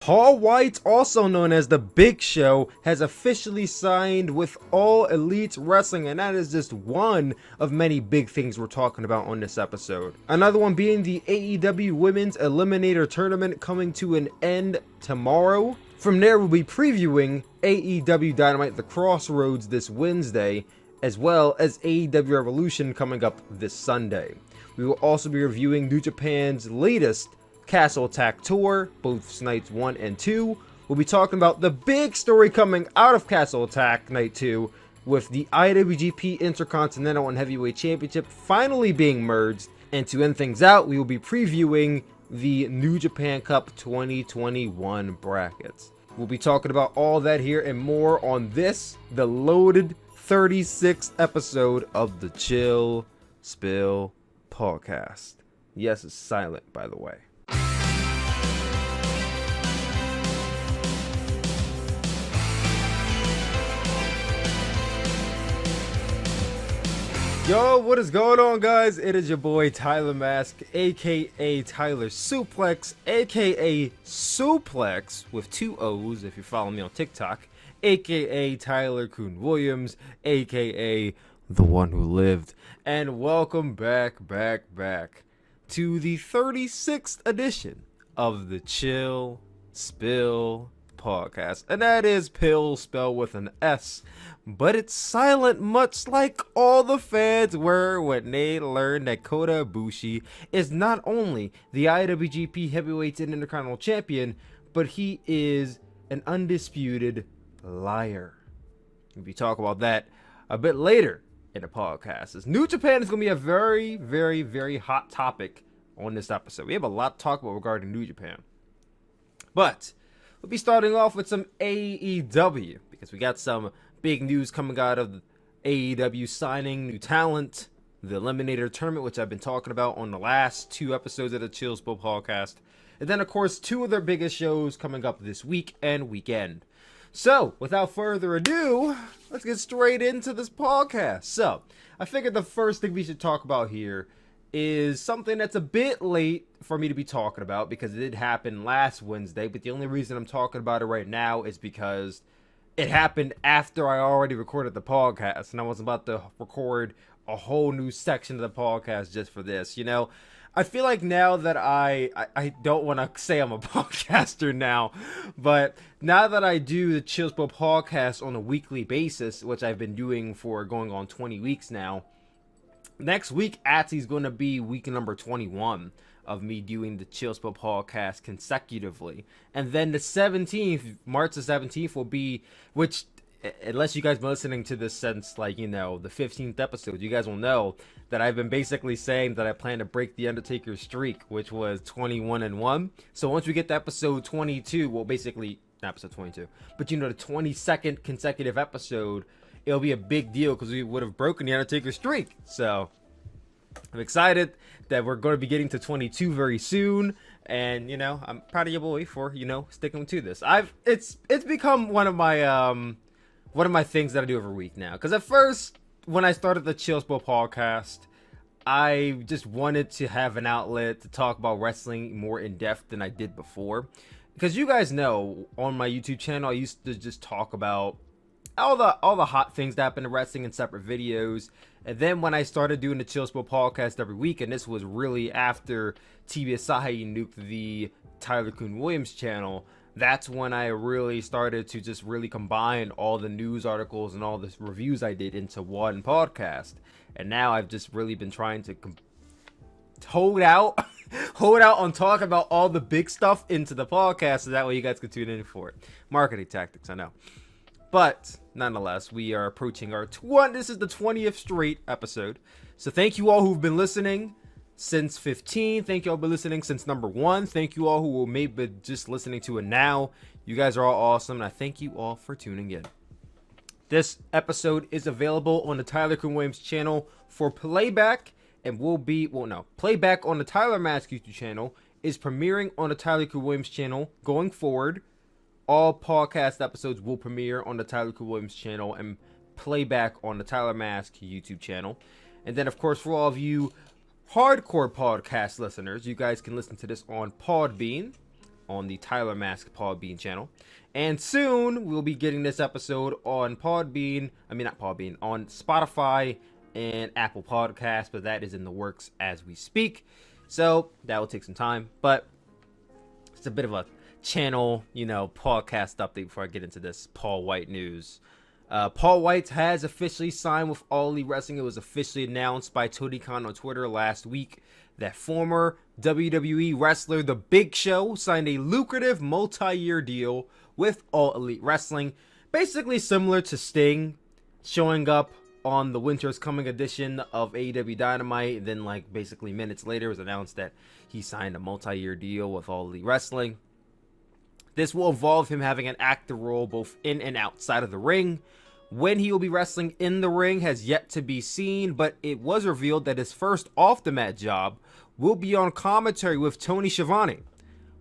Paul Wight, also known as The Big Show, has officially signed with All Elite Wrestling, and that is just one of many big things we're talking about on this episode. Another one being the AEW Women's Eliminator Tournament coming to an end tomorrow. From there, we'll be previewing AEW Dynamite The Crossroads this Wednesday, as well as AEW Revolution coming up this Sunday. We will also be reviewing New Japan's latest Castle Attack Tour, both nights 1 and 2. We'll be talking about the big story coming out of Castle Attack Night 2 with the IWGP Intercontinental and Heavyweight Championship finally being merged. And to end things out, we will be previewing the New Japan Cup 2021 brackets. We'll be talking about all that here and more on this, the loaded 36th episode of the Chill Spill Podcast. Yes, it's silent, by the way. Yo, what is going on, guys? It is your boy Tyler Mask, aka Tyler Suplex, aka Suplex with 2 O's if you follow me on TikTok, aka Tyler Kuhn Williams, aka the one who lived. And welcome back to the 36th edition of the Chill Spill Podcast. And that is pill spelled with an S, but it's silent, much like all the fans were when they learned that Kota Ibushi is not only the IWGP Heavyweight and Intercontinental Champion, but he is an undisputed liar. We'll be talking about that a bit later in the podcast. As New Japan is going to be a very hot topic on this episode. We have a lot to talk about regarding New Japan. But we'll be starting off with some AEW, because we got some big news coming out of AEW signing new talent, the Eliminator Tournament, which I've been talking about on the last 2 episodes of the Chill Spill Podcast. And then, of course, 2 of their biggest shows coming up this week and weekend. So, without further ado, let's get straight into this podcast. So, I figured the first thing we should talk about here is something that's a bit late for me to be talking about, because it did happen last Wednesday, but the only reason I'm talking about it right now is because it happened after I already recorded the podcast, and I was about to record a whole new section of the podcast just for this. You know, I feel like now that I don't want to say I'm a podcaster now, but now that I do the Chill Spill Podcast on a weekly basis, which I've been doing for going on 20 weeks now, next week actually is going to be week number 21 of me doing the Chill Spill Podcast consecutively. And then the 17th, March the 17th will be, which, unless you guys been listening to this since, like, you know, the 15th episode, you guys will know that I've been basically saying that I plan to break the Undertaker's streak, which was 21-1. So once we get to episode 22, well, basically, not episode 22, but, you know, the 22nd consecutive episode, it'll be a big deal because we would have broken the Undertaker streak. So I'm excited that we're going to be getting to 22 very soon, and you know, I'm proud of your boy for, you know, sticking to this. It's become one of my things that I do every week now. Because at first, when I started the Chill Spill Podcast, I just wanted to have an outlet to talk about wrestling more in depth than I did before. Because you guys know, on my YouTube channel, I used to just talk about all the hot things that happen in wrestling in separate videos. And then when I started doing the Chill Spill Podcast every week, and this was really after TV Asahi nuked the Tyler Kuhn Williams channel, that's when I really started to just really combine all the news articles and all the reviews I did into one podcast. And now I've just really been trying to hold out on talking about all the big stuff into the podcast, so that way you guys can tune in for it. Marketing tactics, I know. But nonetheless, we are approaching our this is the 20th straight episode. So thank you all who've been listening since 15. Thank you all who've been listening since number 1. Thank you all who will maybe just listening to it now. You guys are all awesome, and I thank you all for tuning in. This episode is available on the Tyler Kuhn Williams channel for playback, and playback on the Tyler Mask YouTube channel is premiering on the Tyler Kuhn Williams channel going forward. All podcast episodes will premiere on the Tyler Kuhn Williams channel and playback on the Tyler Mask YouTube channel. And then, of course, for all of you hardcore podcast listeners, you guys can listen to this on Podbean, on the Tyler Mask Podbean channel. And soon we'll be getting this episode on on Spotify and Apple Podcasts, but that is in the works as we speak. So that will take some time, but it's a bit of a channel, podcast update before I get into this Paul Wight news. Paul Wight has officially signed with All Elite Wrestling. It was officially announced by Tony Khan on Twitter last week that former WWE wrestler The Big Show signed a lucrative multi-year deal with All Elite Wrestling. Basically similar to Sting showing up on the Winter's Coming edition of AEW Dynamite. Then basically minutes later it was announced that he signed a multi-year deal with All Elite Wrestling. This will involve him having an active role both in and outside of the ring. When he will be wrestling in the ring has yet to be seen, but it was revealed that his first off-the-mat job will be on commentary with Tony Schiavone,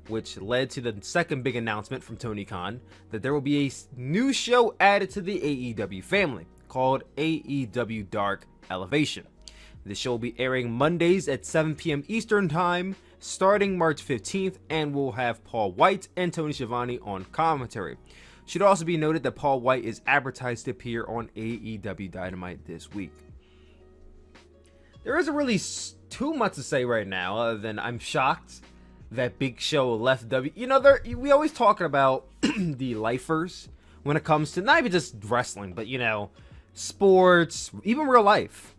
which led to the second big announcement from Tony Khan that there will be a new show added to the AEW family called AEW Dark Elevation. The show will be airing Mondays at 7 p.m. Eastern Time starting March 15th and will have Paul Wight and Tony Schiavone on commentary. Should also be noted that Paul Wight is advertised to appear on AEW Dynamite this week. There isn't really too much to say right now other than I'm shocked that Big Show left we always talking about the lifers when it comes to not even just wrestling, but sports, even real life.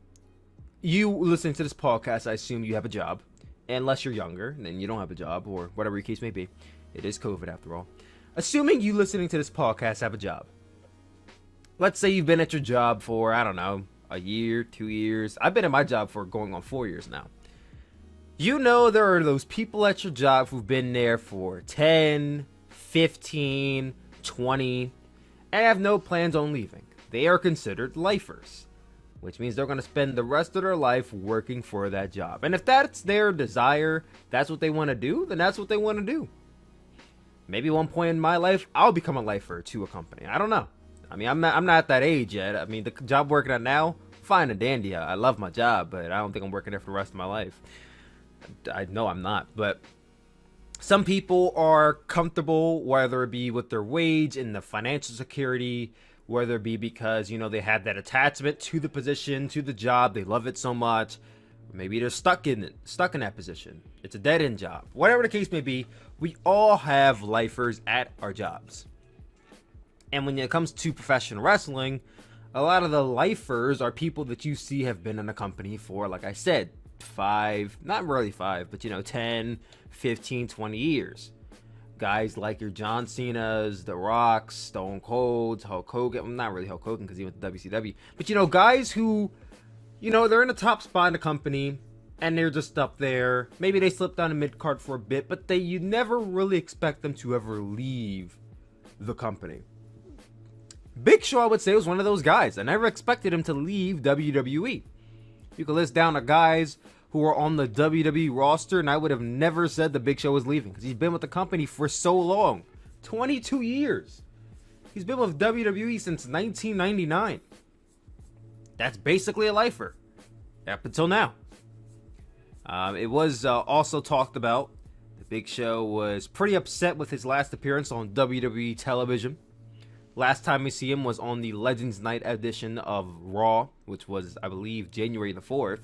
You listening to this podcast, I assume you have a job. Unless you're younger, then you don't have a job, or whatever your case may be. It is COVID after all. Assuming you listening to this podcast have a job. Let's say you've been at your job for, I don't know, a year, 2 years. I've been at my job for going on 4 years now. There are those people at your job who've been there for 10, 15, 20, and have no plans on leaving. They are considered lifers, which means they're going to spend the rest of their life working for that job. And if that's their desire, that's what they want to do, then that's what they want to do. Maybe at one point in my life, I'll become a lifer to a company. I don't know. I'm not at that age yet. The job I'm working at now, fine and dandy. I love my job, but I don't think I'm working there for the rest of my life. I know I'm not, but some people are comfortable, whether it be with their wage and the financial security, whether it be because, they had that attachment to the position, to the job. They love it so much. Or maybe they're stuck in that position. It's a dead-end job. Whatever the case may be, we all have lifers at our jobs. And when it comes to professional wrestling, a lot of the lifers are people that you see have been in a company for, like I said, 5, not really 5, but 10, 15, 20 years. Guys like your John Cena's, The Rock's, Stone Cold's, Hulk Hogan. Well, not really Hulk Hogan because he went to WCW. But, guys who, they're in the top spot in the company and they're just up there. Maybe they slipped down a mid-card for a bit, but you never really expect them to ever leave the company. Big Show, I would say, was one of those guys. I never expected him to leave WWE. You could list down the guys who are on the WWE roster, and I would have never said the Big Show was leaving because he's been with the company for so long. 22 years. He's been with WWE since 1999. That's basically a lifer up until now. It was also talked about. The Big Show was pretty upset with his last appearance on WWE television. Last time we see him was on the Legends Night edition of Raw, which was, I believe, January the 4th.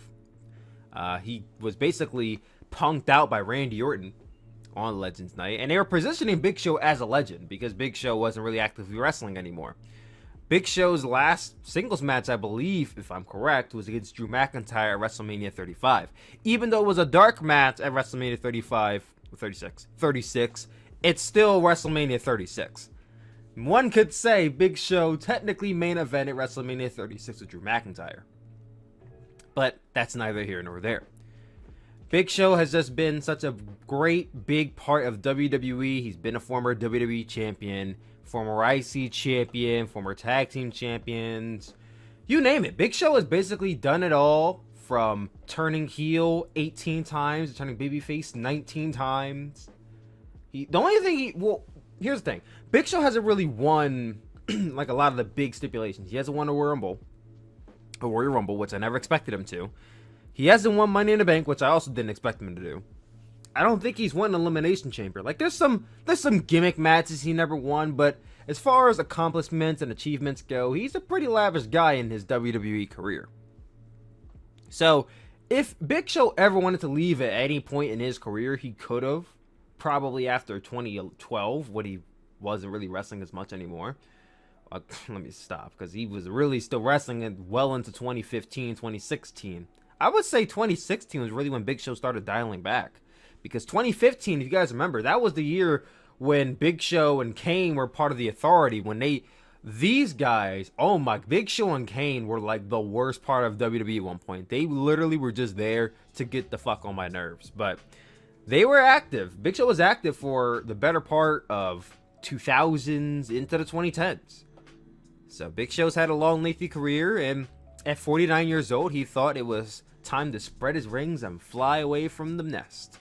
He was basically punked out by Randy Orton on Legends Night, and they were positioning Big Show as a legend because Big Show wasn't really actively wrestling anymore. Big Show's last singles match, I believe, if I'm correct, was against Drew McIntyre at WrestleMania 35. Even though it was a dark match at WrestleMania 36, it's still WrestleMania 36. One could say Big Show technically main event at WrestleMania 36 with Drew McIntyre. But that's neither here nor there. Big Show has just been such a great big part of WWE. He's been a former WWE champion, former IC champion, former tag team champions. You name it. Big Show has basically done it all, from turning heel 18 times to turning babyface 19 times. Here's the thing. Big Show hasn't really won like a lot of the big stipulations. He hasn't won a Royal Rumble, which I never expected him to. He hasn't won Money in the Bank, which I also didn't expect him to do. I don't think he's won an Elimination Chamber. Like, there's some gimmick matches he never won, but as far as accomplishments and achievements go, he's a pretty lavish guy in his WWE career. So, if Big Show ever wanted to leave at any point in his career, he could have. Probably after 2012, when he wasn't really wrestling as much anymore. Let me stop, because he was really still wrestling well into 2015, 2016. I would say 2016 was really when Big Show started dialing back. Because 2015, if you guys remember, that was the year when Big Show and Kane were part of the Authority. When these guys, oh my, Big Show and Kane were like the worst part of WWE at one point. They literally were just there to get the fuck on my nerves. But they were active. Big Show was active for the better part of 2000s into the 2010s. So Big Show's had a long, lengthy career, and at 49 years old, he thought it was time to spread his wings and fly away from the nest.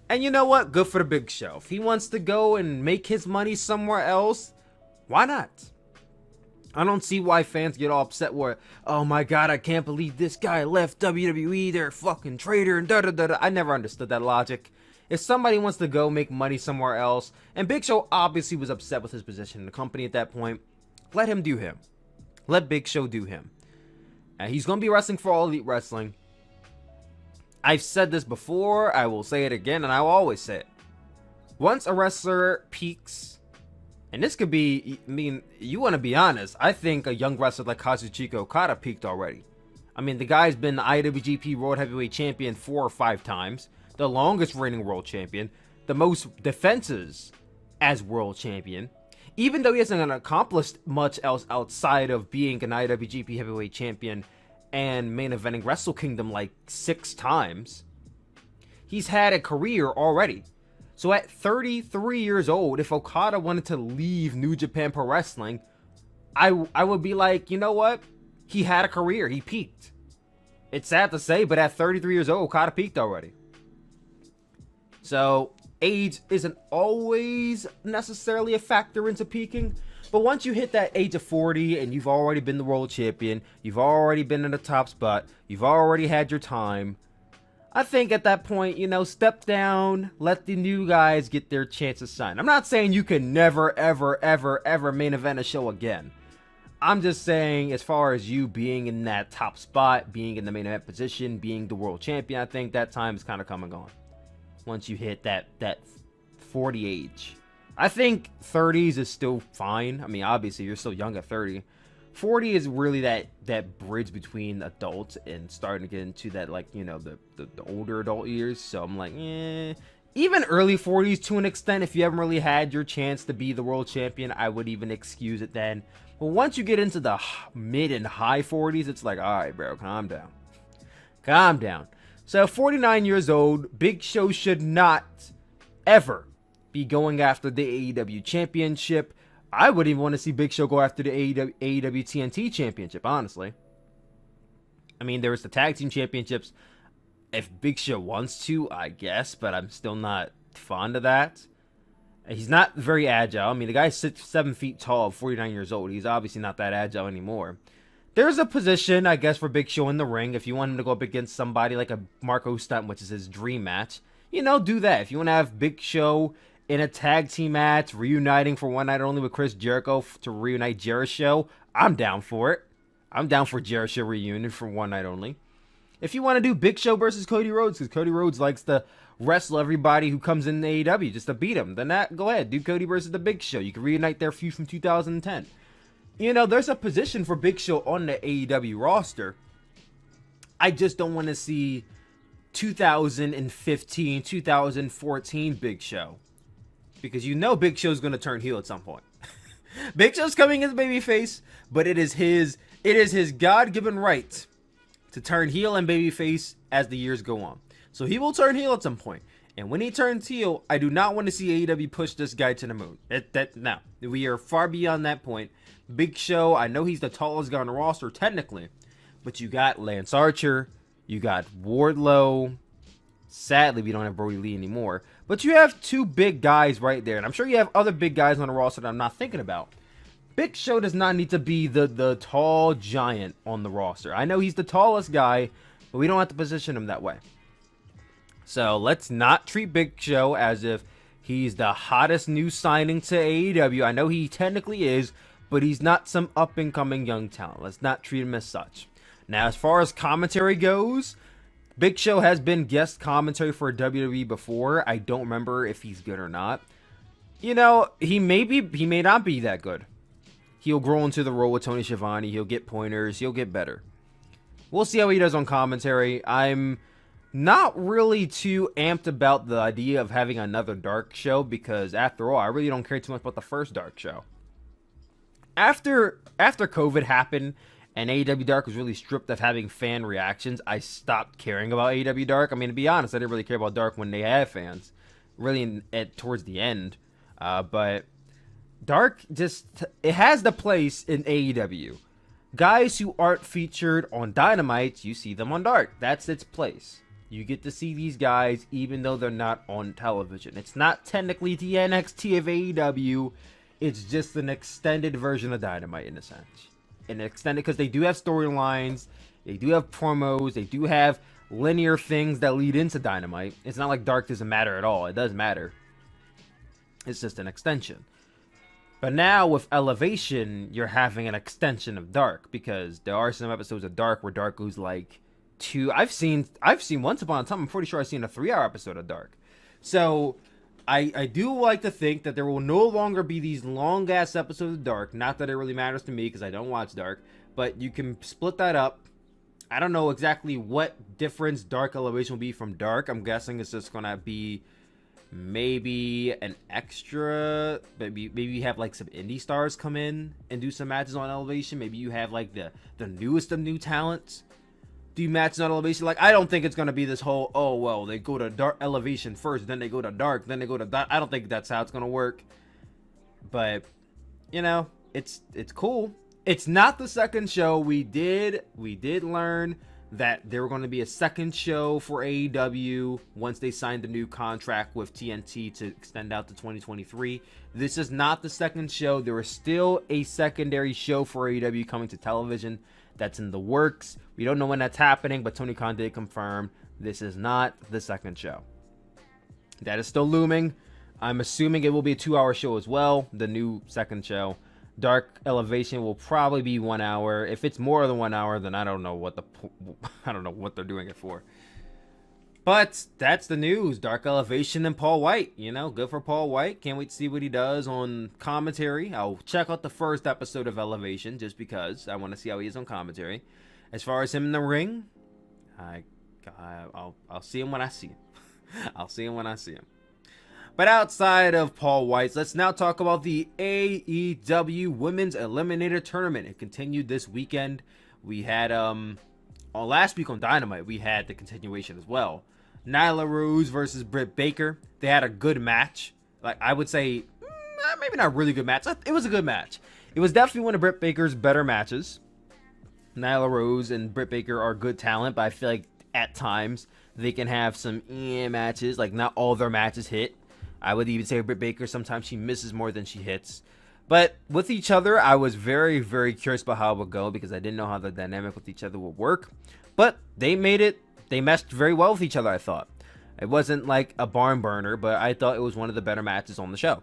And you know what? Good for the Big Show. If he wants to go and make his money somewhere else, why not? I don't see why fans get all upset where, oh my god, I can't believe this guy left WWE, they're a fucking traitor, and da-da-da-da. I never understood that logic. If somebody wants to go make money somewhere else, and Big Show obviously was upset with his position in the company at that point, let him do him. Let Big Show do him. And he's going to be wrestling for All Elite Wrestling. I've said this before, I will say it again, and I will always say it. Once a wrestler peaks, and this could be, I mean, you want to be honest, I think a young wrestler like Kazuchika Okada peaked already. I mean, the guy's been the IWGP World Heavyweight Champion 4 or 5 times, the longest reigning World Champion, the most defenses as World Champion. Even though he hasn't accomplished much else outside of being an IWGP Heavyweight Champion and main eventing Wrestle Kingdom like 6 times, he's had a career already. So at 33 years old, if Okada wanted to leave New Japan Pro Wrestling, I would be like, you know what? He had a career. He peaked. It's sad to say, but at 33 years old, Okada peaked already. So age isn't always necessarily a factor into peaking. But once you hit that age of 40 and you've already been the world champion, you've already been in the top spot, you've already had your time, I think at that point, you know, step down, let the new guys get their chance to shine. I'm not saying you can never, ever, ever, ever main event a show again. I'm just saying, as far as you being in that top spot, being in the main event position, being the world champion, I think that time is kind of come and gone. Once you hit that 40 age. I think 30s is still fine. I mean, obviously, you're still young at 30. 40 is really that bridge between adults and starting to get into that, like, you know, the older adult years. So I'm like, even early 40s to an extent, if you haven't really had your chance to be the world champion, I would even excuse it then. But once you get into the mid and high 40s, it's like, all right, bro, calm down. Calm down. So 49 years old, Big Show should not ever be going after the AEW championship. I wouldn't even want to see Big Show go after the AEW TNT championship, honestly. I mean, there was the tag team championships. If Big Show wants to, I guess, but I'm still not fond of that. He's not very agile. I mean, the guy's 7 feet tall, 49 years old. He's obviously not that agile anymore. There's a position, I guess, for Big Show in the ring. If you want him to go up against somebody like a Marco Stunt, which is his dream match, you know, do that. If you want to have Big Show in a tag team match, reuniting for one night only with Chris Jericho to reunite Jericho, I'm down for it. I'm down for Jericho reunion for one night only. If you want to do Big Show versus Cody Rhodes, because Cody Rhodes likes to wrestle everybody who comes in the AEW just to beat him, then go ahead, do Cody versus the Big Show. You can reunite their feud from 2010. You know, there's a position for Big Show on the AEW roster. I just don't want to see 2015, 2014 Big Show. Because you know Big Show's going to turn heel at some point. Big Show's coming as babyface, but it is his God-given right to turn heel and babyface as the years go on. So he will turn heel at some point. And when he turns heel, I do not want to see AEW push this guy to the moon. No, we are far beyond that point. Big Show, I know he's the tallest guy on the roster technically, but you got Lance Archer, you got Wardlow. Sadly, we don't have Brody Lee anymore. But you have 2 big guys right there. And I'm sure you have other big guys on the roster that I'm not thinking about. Big Show does not need to be the tall giant on the roster. I know he's the tallest guy, but we don't have to position him that way. So let's not treat Big Show as if he's the hottest new signing to AEW. I know he technically is, but he's not some up-and-coming young talent. Let's not treat him as such. Now, as far as commentary goes, Big Show has been guest commentary for WWE before. I don't remember if he's good or not. You know, he may not be that good. He'll grow into the role with Tony Schiavone. He'll get pointers. He'll get better. We'll see how he does on commentary. I'm not really too amped about the idea of having another Dark show because, after all, I really don't care too much about the first Dark show. After COVID happened and AEW Dark was really stripped of having fan reactions, I stopped caring about AEW Dark. I mean, to be honest, I didn't really care about Dark when they had fans, really towards the end. But Dark it has the place in AEW. Guys who aren't featured on Dynamite, you see them on Dark. That's its place. You get to see these guys even though they're not on television. It's not technically the NXT of AEW. It's just an extended version of Dynamite in a sense. And extended because they do have storylines, they do have promos, they do have linear things that lead into Dynamite. It's not like Dark doesn't matter at all. It does matter. It's just an extension. But now with Elevation, you're having an extension of Dark because there are some episodes of Dark where Dark goes like I've seen Once Upon a Time, I'm pretty sure I've seen a 3-hour episode of Dark. So I do like to think that there will no longer be these long ass episodes of Dark. Not that it really matters to me because I don't watch Dark, but you can split that up. I don't know exactly what difference Dark Elevation will be from Dark. I'm guessing it's just gonna be maybe an extra, maybe you have like some indie stars come in and do some matches on Elevation. Maybe you have like the newest of new talents do matches on Elevation. Like, I don't think it's gonna be this whole, oh well, they go to Dark Elevation first, then they go to Dark, then they go to Dark. I don't think that's how it's gonna work. But you know, it's cool. It's not the second show. We did learn that there were going to be a second show for AEW once they signed the new contract with TNT to extend out to 2023. This is not the second show. There is still a secondary show for AEW coming to television that's in the works. We don't know when that's happening, but Tony Khan did confirm this is not the second show. That is still looming. I'm assuming it will be a 2-hour show as well, the new second show. Dark Elevation will probably be 1 hour. If it's more than 1 hour, then I don't know what they're doing it for. But that's the news. Dark Elevation and Paul Wight. You know, good for Paul Wight. Can't wait to see what he does on commentary. I'll check out the first episode of Elevation just because I want to see how he is on commentary. As far as him in the ring, I'll see him when I see him. I'll see him when I see him. But outside of Paul Wight, let's now talk about the AEW Women's Eliminator Tournament. It continued this weekend. We had, last week on Dynamite, we had the continuation as well. Nyla Rose versus Britt Baker. They had a good match. Like, I would say, maybe not a really good match. It was a good match. It was definitely one of Britt Baker's better matches. Nyla Rose and Britt Baker are good talent, but I feel like at times they can have some matches. Like, not all their matches hit. I would even say Britt Baker, sometimes she misses more than she hits. But with each other, I was very, very curious about how it would go because I didn't know how the dynamic with each other would work. But they meshed very well with each other, I thought. It wasn't like a barn burner, but I thought it was one of the better matches on the show.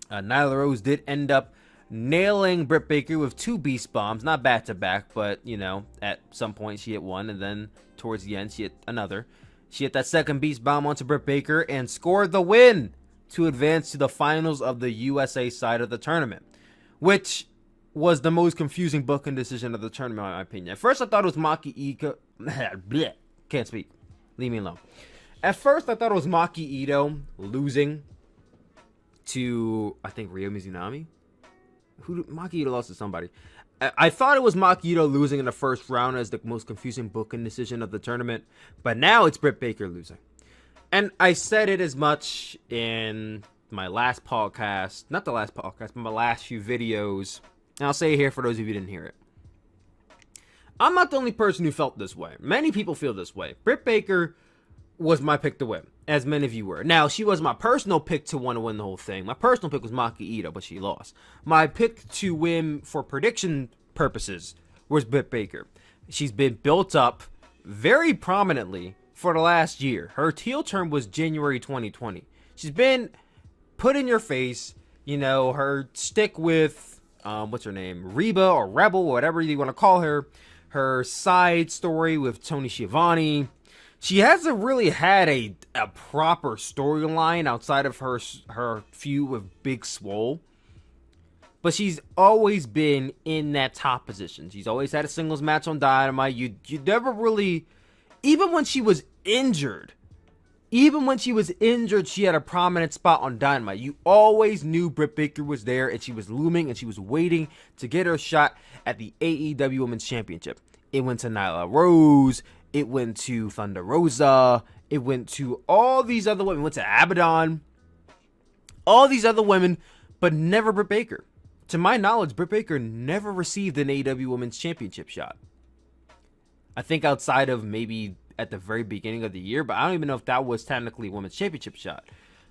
Nyla Rose did end up nailing Britt Baker with 2 Beast Bombs. Not back-to-back, but, you know, at some point she hit one, and then towards the end she hit another. She hit that second Beast Bomb onto Britt Baker and scored the win to advance to the finals of the USA side of the tournament, which was the most confusing booking decision of the tournament, in my opinion. At first, I thought it was Maki Ito. Can't speak. Leave me alone. At first, I thought it was Maki Ito losing to, I think, Ryo Mizunami. Maki Ito lost to somebody. I thought it was Maki Ito losing in the first round as the most confusing booking decision of the tournament, but now it's Britt Baker losing. And I said it as much in my last podcast, not the last podcast, but my last few videos, and I'll say it here for those of you who didn't hear it. I'm not the only person who felt this way. Many people feel this way. Britt Baker was my pick to win, as many of you were. Now, she was my personal pick to want to win the whole thing. My personal pick was Maki Ito, but she lost. My pick to win for prediction purposes was Britt Baker. She's been built up very prominently for the last year. Her heel turn was January 2020. She's been put in your face, her stick with, what's her name? Reba or Rebel, whatever you want to call her. Her side story with Tony Schiavone. She hasn't really had a proper storyline outside of her feud with Big Swole. But she's always been in that top position. She's always had a singles match on Dynamite. You never really, even when she was injured, she had a prominent spot on Dynamite. You always knew Britt Baker was there, and she was looming, and she was waiting to get her shot at the AEW Women's Championship. It went to Nyla Rose. It went to Thunder Rosa. It went to all these other women. It went to Abaddon. All these other women, but never Britt Baker. To my knowledge, Britt Baker never received an AEW Women's Championship shot. I think outside of maybe at the very beginning of the year, but I don't even know if that was technically a Women's Championship shot.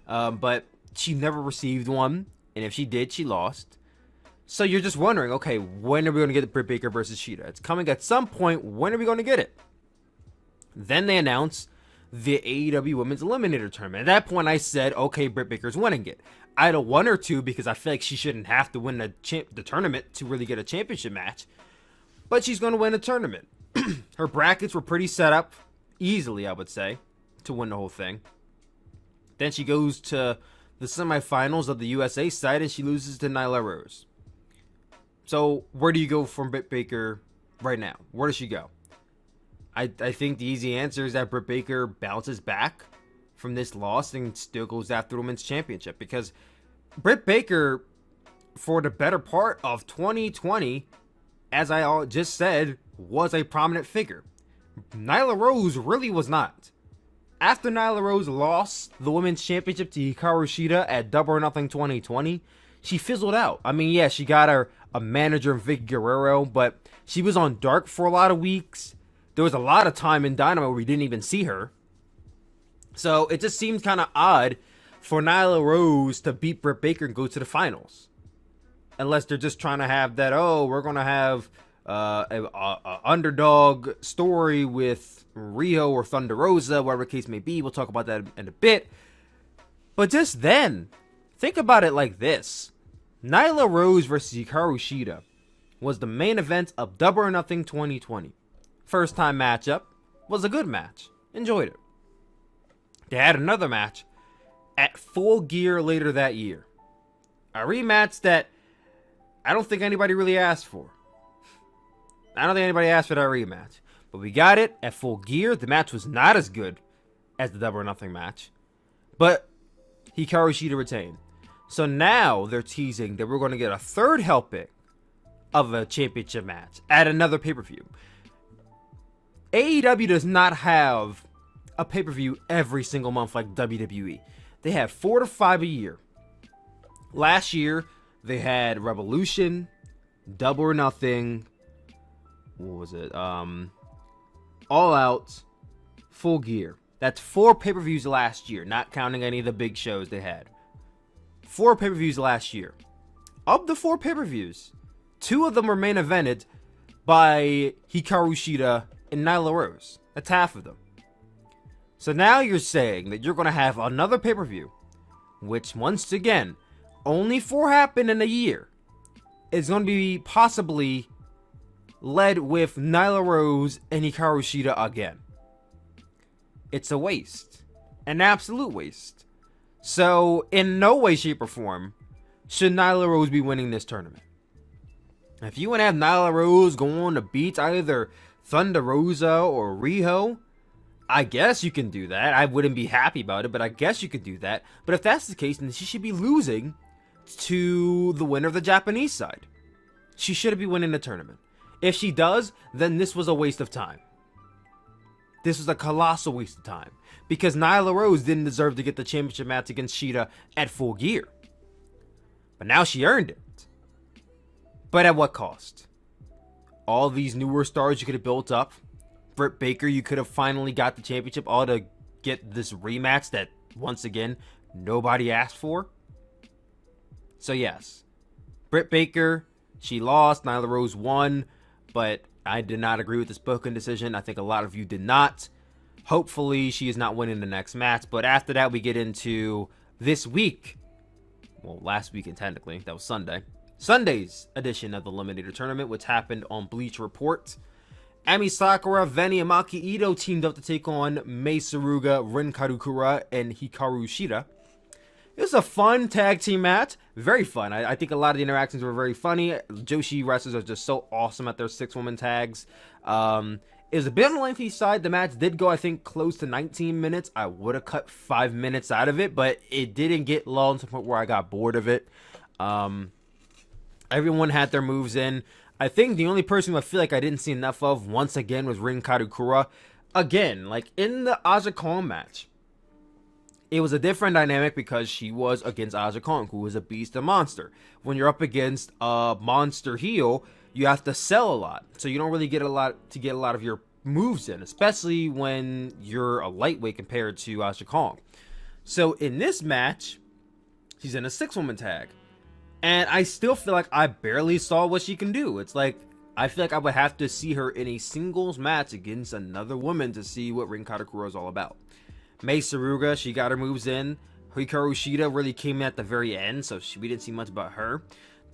But she never received one, and if she did, she lost. So you're just wondering, okay, when are we going to get Britt Baker versus Shida? It's coming at some point. When are we going to get it? Then they announced the AEW Women's Eliminator Tournament. At that point, I said, okay, Britt Baker's winning it. I don't want her to because I feel like she shouldn't have to win the tournament to really get a championship match. But she's going to win a tournament. Her brackets were pretty set up easily, I would say, to win the whole thing. Then she goes to the semifinals of the USA side and she loses to Nyla Rose. So where do you go from Britt Baker right now? Where does she go? I think the easy answer is that Britt Baker bounces back from this loss and still goes after the Women's Championship, because Britt Baker, for the better part of 2020, as I just said, was a prominent figure. Nyla Rose really was not. After Nyla Rose lost the Women's Championship to Hikaru Shida at Double or Nothing 2020, she fizzled out. I mean, yeah, she got a manager in Vicky Guerrero, but she was on Dark for a lot of weeks. There was a lot of time in Dynamite where we didn't even see her. So it just seems kind of odd for Nyla Rose to beat Britt Baker and go to the finals. Unless they're just trying to have that, we're going to have an underdog story with Rio or Thunder Rosa, whatever the case may be. We'll talk about that in a bit. But just then, think about it like this. Nyla Rose versus Hikaru Shida was the main event of Double or Nothing 2020. First time matchup. Was a good match. Enjoyed it. They had another match at Full Gear later that year. A rematch that I don't think anybody really asked for. I don't think anybody asked for that rematch. But we got it at Full Gear. The match was not as good as the Double or Nothing match. But Hikaru Shida retained. So now they're teasing that we're going to get a third helping of a championship match at another pay-per-view. AEW does not have a pay-per-view every single month like WWE. They have 4 to 5 a year. Last year, they had Revolution, Double or Nothing, what was it? All Out, Full Gear. That's 4 pay-per-views last year, not counting any of the big shows they had. 4 pay-per-views last year. Of the 4 pay-per-views, 2 of them were main evented by Hikaru Shida and Nyla Rose. That's half of them. So now you're saying that you're going to have another pay-per-view, which once again, only 4 happen in a year, is going to be possibly led with Nyla Rose and Hikaru Shida again. It's a waste. An absolute waste. So, in no way, shape, or form should Nyla Rose be winning this tournament. If you want to have Nyla Rose go on to beat either Thunder Rosa or Riho, I guess you can do that. I wouldn't be happy about it, but I guess you could do that. But if that's the case, then she should be losing to the winner of the Japanese side. She shouldn't be winning the tournament. If she does, then this was a waste of time. This was a colossal waste of time. Because Nyla Rose didn't deserve to get the championship match against Shida at Full Gear. But now she earned it. But at what cost? All these newer stars you could have built up. Britt Baker, you could have finally got the championship, all to get this rematch that, once again, nobody asked for. So yes, Britt Baker, she lost. Nyla Rose won. But I did not agree with this booking decision. I think a lot of you did not. Hopefully she is not winning the next match. But after that, we get into this week. Well, last weekend, technically. That was Sunday. Sunday's edition of the Eliminator Tournament, which happened on Bleacher Report. Emi Sakura, Veni, and Maki Ito teamed up to take on Mei Suruga, Rin Kadokura, and Hikaru Shida. It was a fun tag team match. Very fun. I think a lot of the interactions were very funny. Joshi wrestlers are just so awesome at their 6-woman tags. It was a bit on the lengthy side. The match did go, I think, close to 19 minutes. I would have cut 5 minutes out of it, but it didn't get long to the point where I got bored of it. Everyone had their moves in. I think the only person who I feel like I didn't see enough of, once again, was Rin Kadokura. Again, like in the Aja Kong match, it was a different dynamic because she was against Aja Kong, who is a beast, a monster. When you're up against a monster heel, you have to sell a lot. So you don't really get a lot of your moves in, especially when you're a lightweight compared to Aja Kong. So in this match, she's in a 6-woman tag. And I still feel like I barely saw what she can do. It's like, I feel like I would have to see her in a singles match against another woman to see what Rin Kadokura is all about. Mei Suruga, she got her moves in. Hikaru Shida really came at the very end, so we didn't see much about her.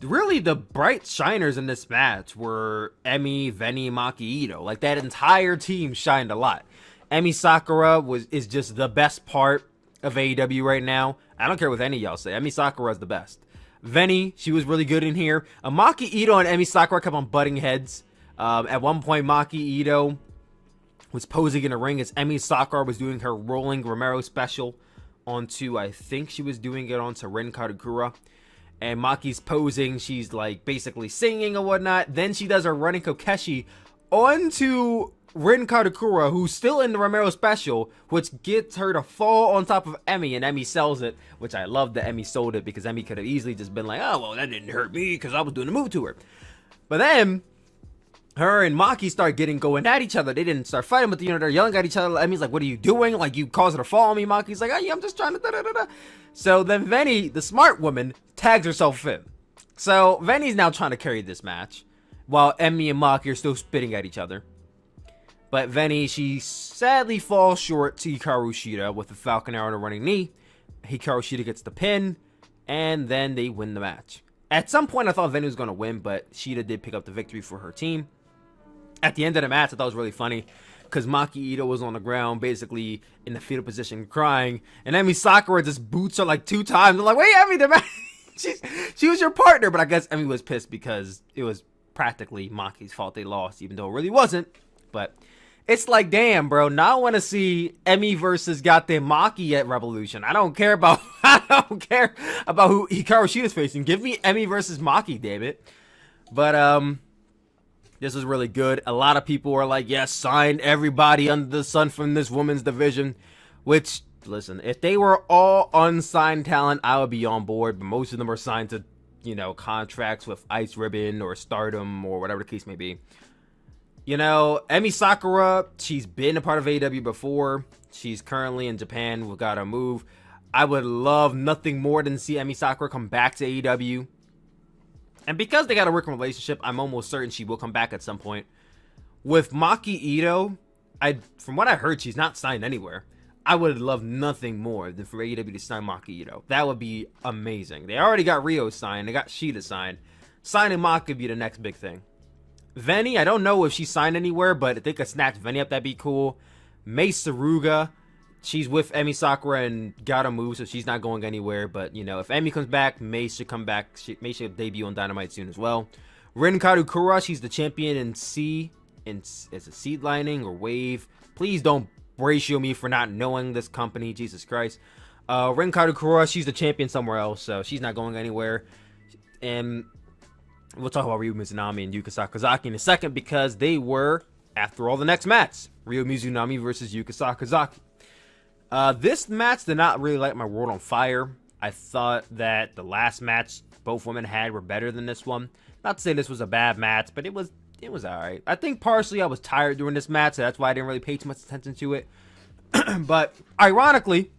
Really, the bright shiners in this match were Emi, Veni, Maki Ito. Like, that entire team shined a lot. Emi Sakura is just the best part of AEW right now. I don't care what any of y'all say. Emi Sakura is the best. Veni, she was really good in here. Maki Ito and Emi Sakura kept on butting heads. At one point, Maki Ito was posing in a ring as Emi Sakura was doing her rolling Romero special onto, I think she was doing it onto Rin Kadokura. And Maki's posing, she's like basically singing or whatnot. Then she does her running Kokeshi onto Rin Kadokura, who's still in the Romero special, which gets her to fall on top of Emi, and Emi sells it, which I love that Emi sold it, because Emi could have easily just been like, oh, well, that didn't hurt me because I was doing the move to her. But then her and Maki start going at each other. They didn't start fighting, but they're yelling at each other. Emi's like, what are you doing? Like, you caused her to fall on me. Maki's like, oh, yeah, I'm just trying to da-da-da-da. So then Veni, the smart woman, tags herself in. So Veni's now trying to carry this match, while Emi and Maki are still spitting at each other. But Veni, she sadly falls short to Hikaru Shida with the Falcon Arrow and a running knee. Hikaru Shida gets the pin, and then they win the match. At some point, I thought Veni was going to win, but Shida did pick up the victory for her team. At the end of the match, I thought it was really funny, because Maki Ito was on the ground, basically in the fetal position, crying, and Emi Sakura just boots her like 2 times. I'm like, wait, Emi, the match, she was your partner, but I guess Emi was pissed because it was practically Maki's fault they lost, even though it really wasn't. But it's like, damn, bro. Now I want to see Emi versus goddamn Maki at Revolution. I don't care about who Hikaru Shida's facing. Give me Emi versus Maki, damn it. But this was really good. A lot of people were like, yes, sign everybody under the sun from this women's division. Which, listen, if they were all unsigned talent, I would be on board. But most of them are signed to, contracts with Ice Ribbon or Stardom or whatever the case may be. Emi Sakura, she's been a part of AEW before. She's currently in Japan. We've got a move. I would love nothing more than see Emi Sakura come back to AEW. And because they got a working relationship, I'm almost certain she will come back at some point. With Maki Ito, from what I heard, she's not signed anywhere. I would love nothing more than for AEW to sign Maki Ito. That would be amazing. They already got Rio signed. They got Shida signed. Signing Maki would be the next big thing. Veni, I don't know if she signed anywhere, but if they could snatch Veni up, that'd be cool. Mei Suruga, she's with Emi Sakura and got a move, so she's not going anywhere. But, if Emi comes back, Mei should come back. Mei should debut on Dynamite soon as well. Rin Kadokura, she's the champion in C. It's a seed lining or wave. Please don't ratio me for not knowing this company. Jesus Christ. Rin Kadokura, she's the champion somewhere else, so she's not going anywhere. And we'll talk about Ryu Mizunami and Yuka Sakazaki in a second, because they were, after all, the next match. Ryu Mizunami versus Yuka Sakazaki. This match did not really light my world on fire. I thought that the last match both women had were better than this one. Not to say this was a bad match, but it was alright. I think partially I was tired during this match, so that's why I didn't really pay too much attention to it. But ironically,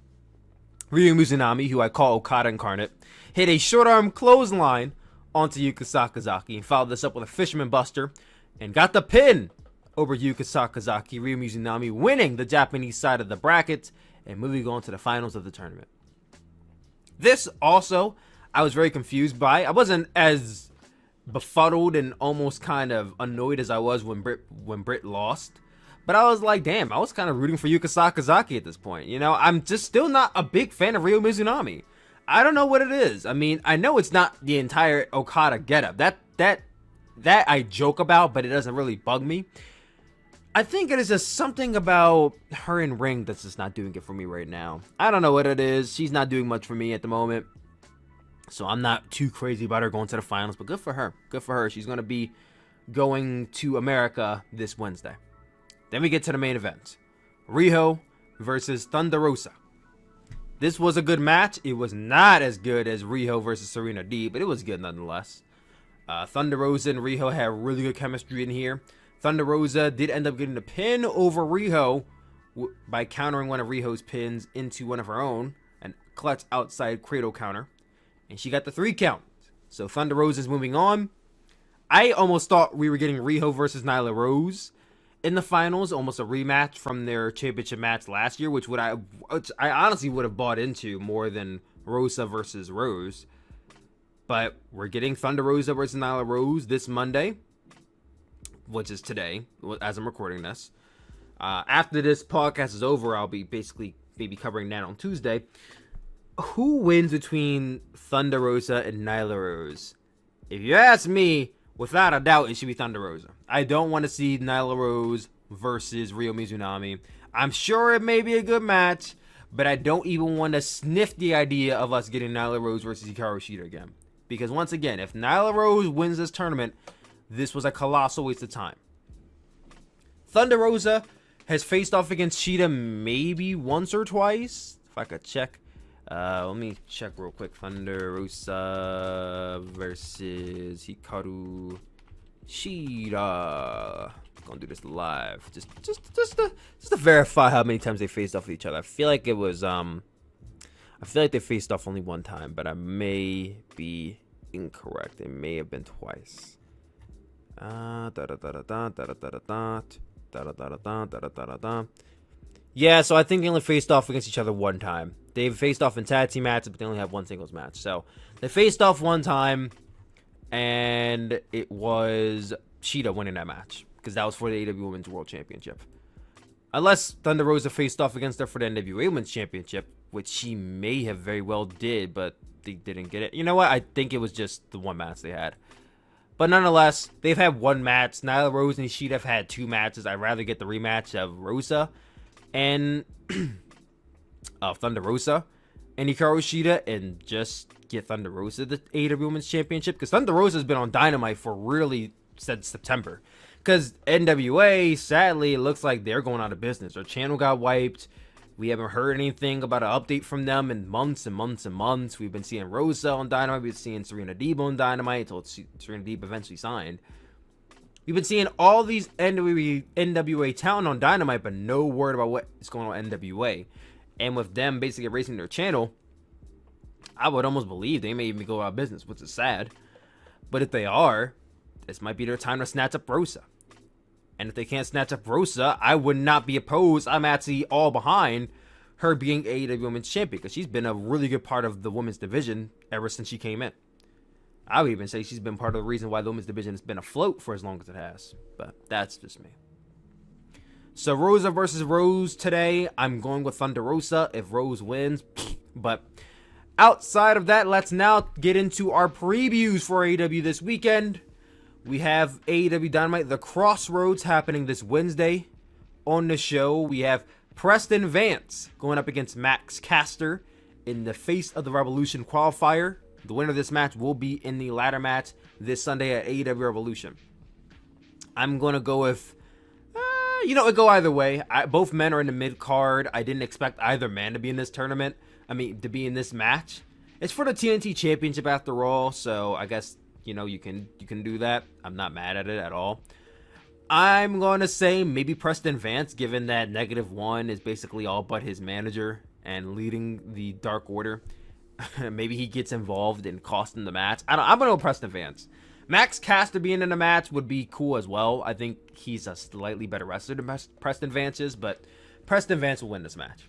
Ryu Mizunami, who I call Okada Incarnate, hit a short arm clothesline onto Yuka Sakazaki and followed this up with a Fisherman Buster and got the pin over Yuka Sakazaki, Ryo Mizunami winning the Japanese side of the bracket and moving on to the finals of the tournament. This also, I was very confused by. I wasn't as befuddled and almost kind of annoyed as I was when Britt lost. But I was like, damn, I was kind of rooting for Yuka Sakazaki at this point. You know, I'm just still not a big fan of Ryo Mizunami. I don't know what it is. I mean, I know it's not the entire Okada getup. That I joke about, but it doesn't really bug me. I think it is just something about her in ring that's just not doing it for me right now. I don't know what it is. She's not doing much for me at the moment. So I'm not too crazy about her going to the finals, but good for her. Good for her. She's going to be going to America this Wednesday. Then we get to the main event. Riho versus Thunder Rosa. This was a good match. It was not as good as Riho versus Serena Deeb, but it was good nonetheless. Thunder Rosa and Riho had really good chemistry in here. Thunder Rosa did end up getting the pin over Riho by countering one of Riho's pins into one of her own, and clutch outside cradle counter, and she got the 3 count. So Thunder Rosa is moving on. I almost thought we were getting Riho versus Nyla Rose in the finals, almost a rematch from their championship match last year, which I honestly would have bought into more than Rosa versus Rose. But we're getting Thunder Rosa versus Nyla Rose this Monday, which is today, as I'm recording this. After this podcast is over, I'll be basically maybe covering that on Tuesday. Who wins between Thunder Rosa and Nyla Rose? If you ask me, without a doubt, it should be Thunder Rosa. I don't want to see Nyla Rose versus Ryo Mizunami. I'm sure it may be a good match, but I don't even want to sniff the idea of us getting Nyla Rose versus Hikaru Shida again. Because once again, if Nyla Rose wins this tournament, this was a colossal waste of time. Thunder Rosa has faced off against Shida maybe once or twice. If I could check. Let me check real quick. Thunder Rosa versus Hikaru Shida. Gonna do this live. Just to verify how many times they faced off with each other. I feel like it was I feel like they faced off only one time, but I may be incorrect. It may have been twice. Yeah, so I think they only faced off against each other one time. They've faced off in tag team matches, but they only have one singles match. So they faced off one time, and it was Shida winning that match because that was for the AEW Women's World Championship. Unless Thunder Rosa faced off against her for the NWA Women's Championship, which she may have very well did, but they didn't get it. You know what? I think it was just the one match they had. But nonetheless, they've had one match. Nyla Rose and Shida have had 2 matches. I'd rather get the rematch of Rosa and Thunder Rosa and Hikaru Shida and just get Thunder Rosa the AEW Women's Championship. Because Thunder Rosa has been on Dynamite for really since September. Because NWA, sadly, it looks like they're going out of business. Their channel got wiped. We haven't heard anything about an update from them in months and months and months. We've been seeing Rosa on Dynamite. We've been seeing Serena Deeb on Dynamite until Serena Deeb eventually signed. We've been seeing all these NWA talent on Dynamite, but no word about what is going on NWA. And with them basically erasing their channel, I would almost believe they may even go out of business, which is sad. But if they are, this might be their time to snatch up Rosa. And if they can't snatch up Rosa, I would not be opposed. I'm actually all behind her being AEW Women's Champion because she's been a really good part of the women's division ever since she came in. I would even say she's been part of the reason why the women's division has been afloat for as long as it has. But that's just me. So Rosa versus Rose today. I'm going with Thunder Rosa if Rose wins. But outside of that, let's now get into our previews for AEW this weekend. We have AEW Dynamite, The Crossroads, happening this Wednesday. On the show, we have Preston Vance going up against Max Caster in the Face of the Revolution qualifier. The winner of this match will be in the ladder match this Sunday at AEW Revolution. I'm going to go with, it go either way. Both men are in the mid-card. I didn't expect either man to be in this tournament. To be in this match. It's for the TNT Championship after all, so I guess you can do that. I'm not mad at it at all. I'm going to say maybe Preston Vance, given that -1 is basically all but his manager and leading the Dark Order. Maybe he gets involved in costing the match. I'm going to go Preston Vance. Max Caster being in the match would be cool as well. I think he's a slightly better wrestler than Preston Vance is, but Preston Vance will win this match.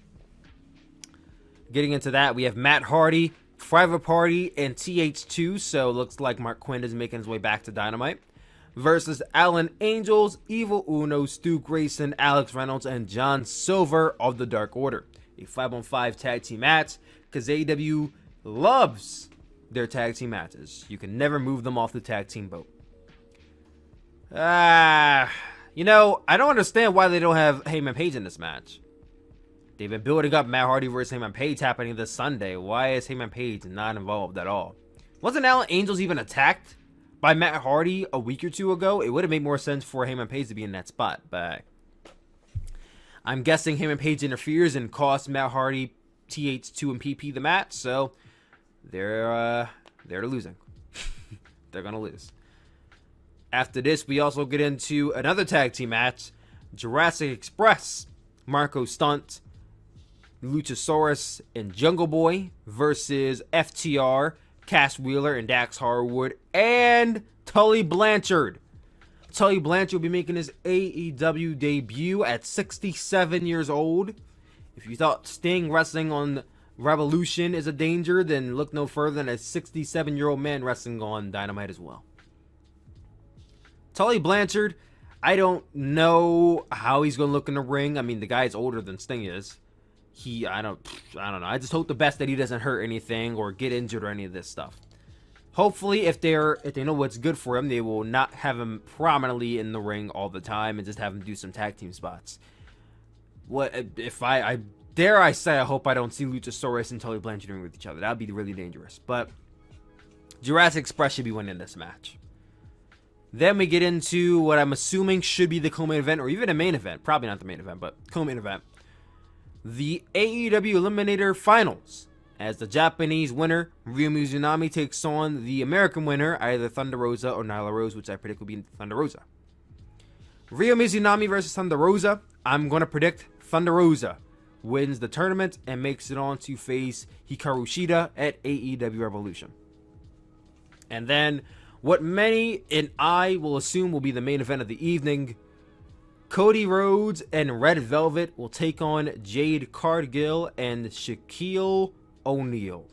Getting into that, we have Matt Hardy, Private Party, and TH2, so it looks like Mark Quinn is making his way back to Dynamite, versus Alan Angels, Evil Uno, Stu Grayson, Alex Reynolds, and John Silver of the Dark Order. A 5-on-5 tag team match, because AEW loves their tag team matches. You can never move them off the tag team boat. You know, I don't understand why they don't have Heyman Page in this match. They've been building up Matt Hardy versus Heyman Page happening this Sunday. Why is Heyman Page not involved at all? Wasn't Alan Angels even attacked by Matt Hardy a week or two ago? It would have made more sense for Heyman Page to be in that spot, but I'm guessing Heyman Page interferes and costs Matt Hardy, TH2, and PP the match, so they're losing. They're gonna lose. After this, we also get into another tag team match: Jurassic Express, Marco Stunt, Luchasaurus, and Jungle Boy versus FTR, Cass Wheeler, and Dax Harwood, and Tully Blanchard. Tully Blanchard will be making his AEW debut at 67 years old. If you thought Sting wrestling on Revolution is a danger, then look no further than a 67-year-old man wrestling on Dynamite as well. Tully Blanchard, I don't know how he's going to look in the ring. I mean, the guy's older than Sting is. I don't know. I just hope the best that he doesn't hurt anything or get injured or any of this stuff. Hopefully, if they know what's good for him, they will not have him prominently in the ring all the time and just have him do some tag team spots. What if I dare I say I hope I don't see Luchasaurus and Tully Blanchard doing with each other. That would be really dangerous. But Jurassic Express should be winning this match. Then we get into what I'm assuming should be the co-main event, or even a main event. Probably not the main event, but co-main event. The AEW Eliminator Finals. As the Japanese winner, Ryo Mizunami, takes on the American winner, either Thunder Rosa or Nyla Rose, which I predict will be Thunder Rosa. Ryo Mizunami versus Thunder Rosa. I'm going to predict Thunder Rosa wins the tournament and makes it on to face Hikaru Shida at AEW Revolution. And then what many and I will assume will be the main event of the evening, Cody Rhodes and Red Velvet will take on Jade Cargill and Shaquille O'Neal.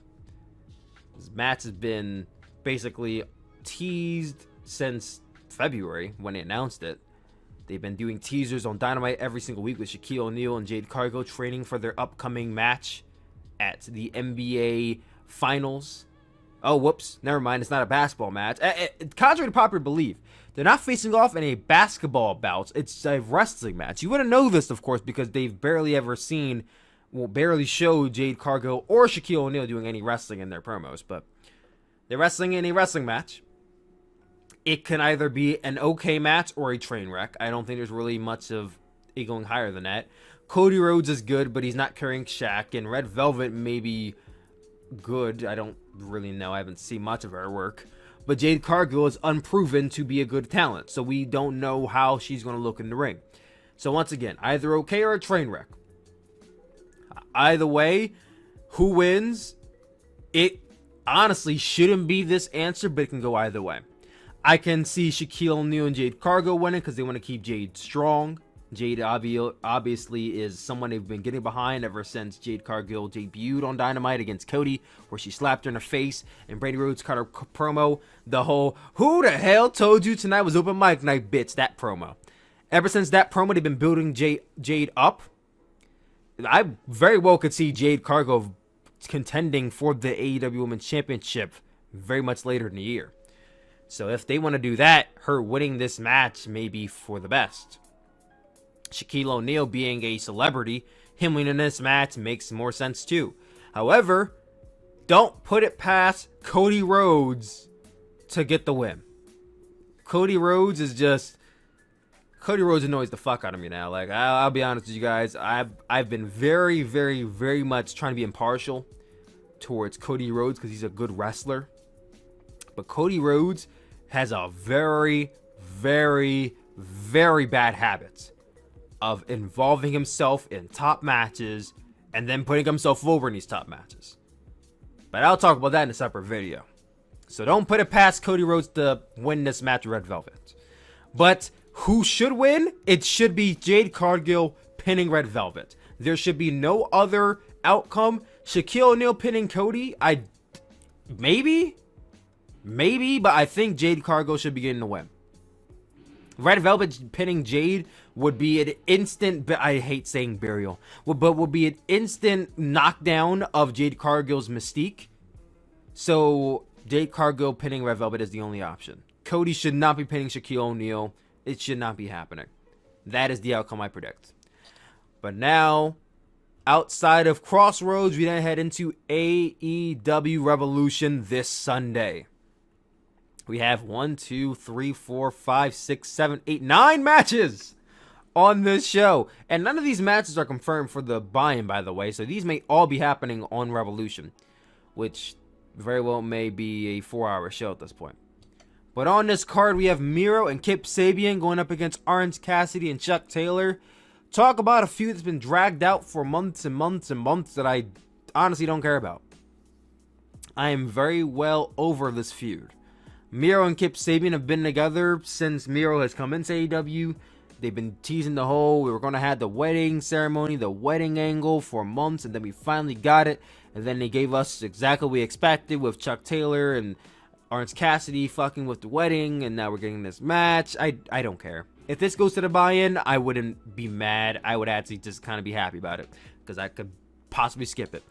This match has been basically teased since February when they announced it. They've been doing teasers on Dynamite every single week with Shaquille O'Neal and Jade Cargill training for their upcoming match at the NBA Finals. Oh, whoops. Never mind. It's not a basketball match. Contrary to popular belief, they're not facing off in a basketball bout. It's a wrestling match. You wouldn't know this, of course, because they've barely ever barely showed Jade Cargill or Shaquille O'Neal doing any wrestling in their promos. But they're wrestling in a wrestling match. It can either be an okay match or a train wreck. I don't think there's really much of it going higher than that. Cody Rhodes is good, but he's not carrying Shaq. And Red Velvet may be good. I don't really know. I haven't seen much of her work. But Jade Cargill is unproven to be a good talent, so we don't know how she's going to look in the ring. So once again, either okay or a train wreck. Either way, who wins? It honestly shouldn't be this answer, but it can go either way. I can see Shaquille O'Neal and Jade Cargill winning because they want to keep Jade strong. Jade obviously is someone they've been getting behind ever since Jade Cargill debuted on Dynamite against Cody, where she slapped her in the face and Brady Rhodes cut her promo. The whole, who the hell told you tonight was open mic night, bitch, that promo. Ever since that promo, they've been building Jade up. I very well could see Jade Cargill contending for the AEW Women's Championship very much later in the year. So if they want to do that, her winning this match may be for the best. Shaquille O'Neal being a celebrity, him winning this match makes more sense too. However, don't put it past Cody Rhodes to get the win. Cody Rhodes annoys the fuck out of me now. Like, I'll be honest with you guys. I've been very, very, very much trying to be impartial towards Cody Rhodes because he's a good wrestler. But Cody Rhodes has a very, very, very bad habit of involving himself in top matches and then putting himself over in these top matches. But I'll talk about that in a separate video. So don't put it past Cody Rhodes to win this match with Red Velvet. But who should win? It should be Jade Cargill pinning Red Velvet. There should be no other outcome. Shaquille O'Neal pinning Cody, maybe, but I think Jade Cargill should be getting the win. Red Velvet pinning Jade would be an instant, I hate saying burial, but would be an instant knockdown of Jade Cargill's mystique. So Jade Cargill pinning Red Velvet is the only option. Cody should not be pinning Shaquille O'Neal. It should not be happening. That is the outcome I predict. But now, outside of Crossroads, we then head into AEW Revolution this Sunday. We have 1, 2, 3, 4, 5, 6, 7, 8, 9 matches on this show. And none of these matches are confirmed for the buy-in, by the way. So these may all be happening on Revolution, which very well may be a 4-hour show at this point. But on this card, we have Miro and Kip Sabian going up against Orange Cassidy and Chuck Taylor. Talk about a feud that's been dragged out for months and months and months that I honestly don't care about. I am very well over this feud. Miro and Kip Sabian have been together since Miro has come into AEW. They've been teasing the whole, we were going to have the wedding ceremony, the wedding angle for months, and then we finally got it. And then they gave us exactly what we expected with Chuck Taylor and Orange Cassidy fucking with the wedding, and now we're getting this match. I don't care. If this goes to the buy-in, I wouldn't be mad. I would actually just kind of be happy about it, because I could possibly skip it.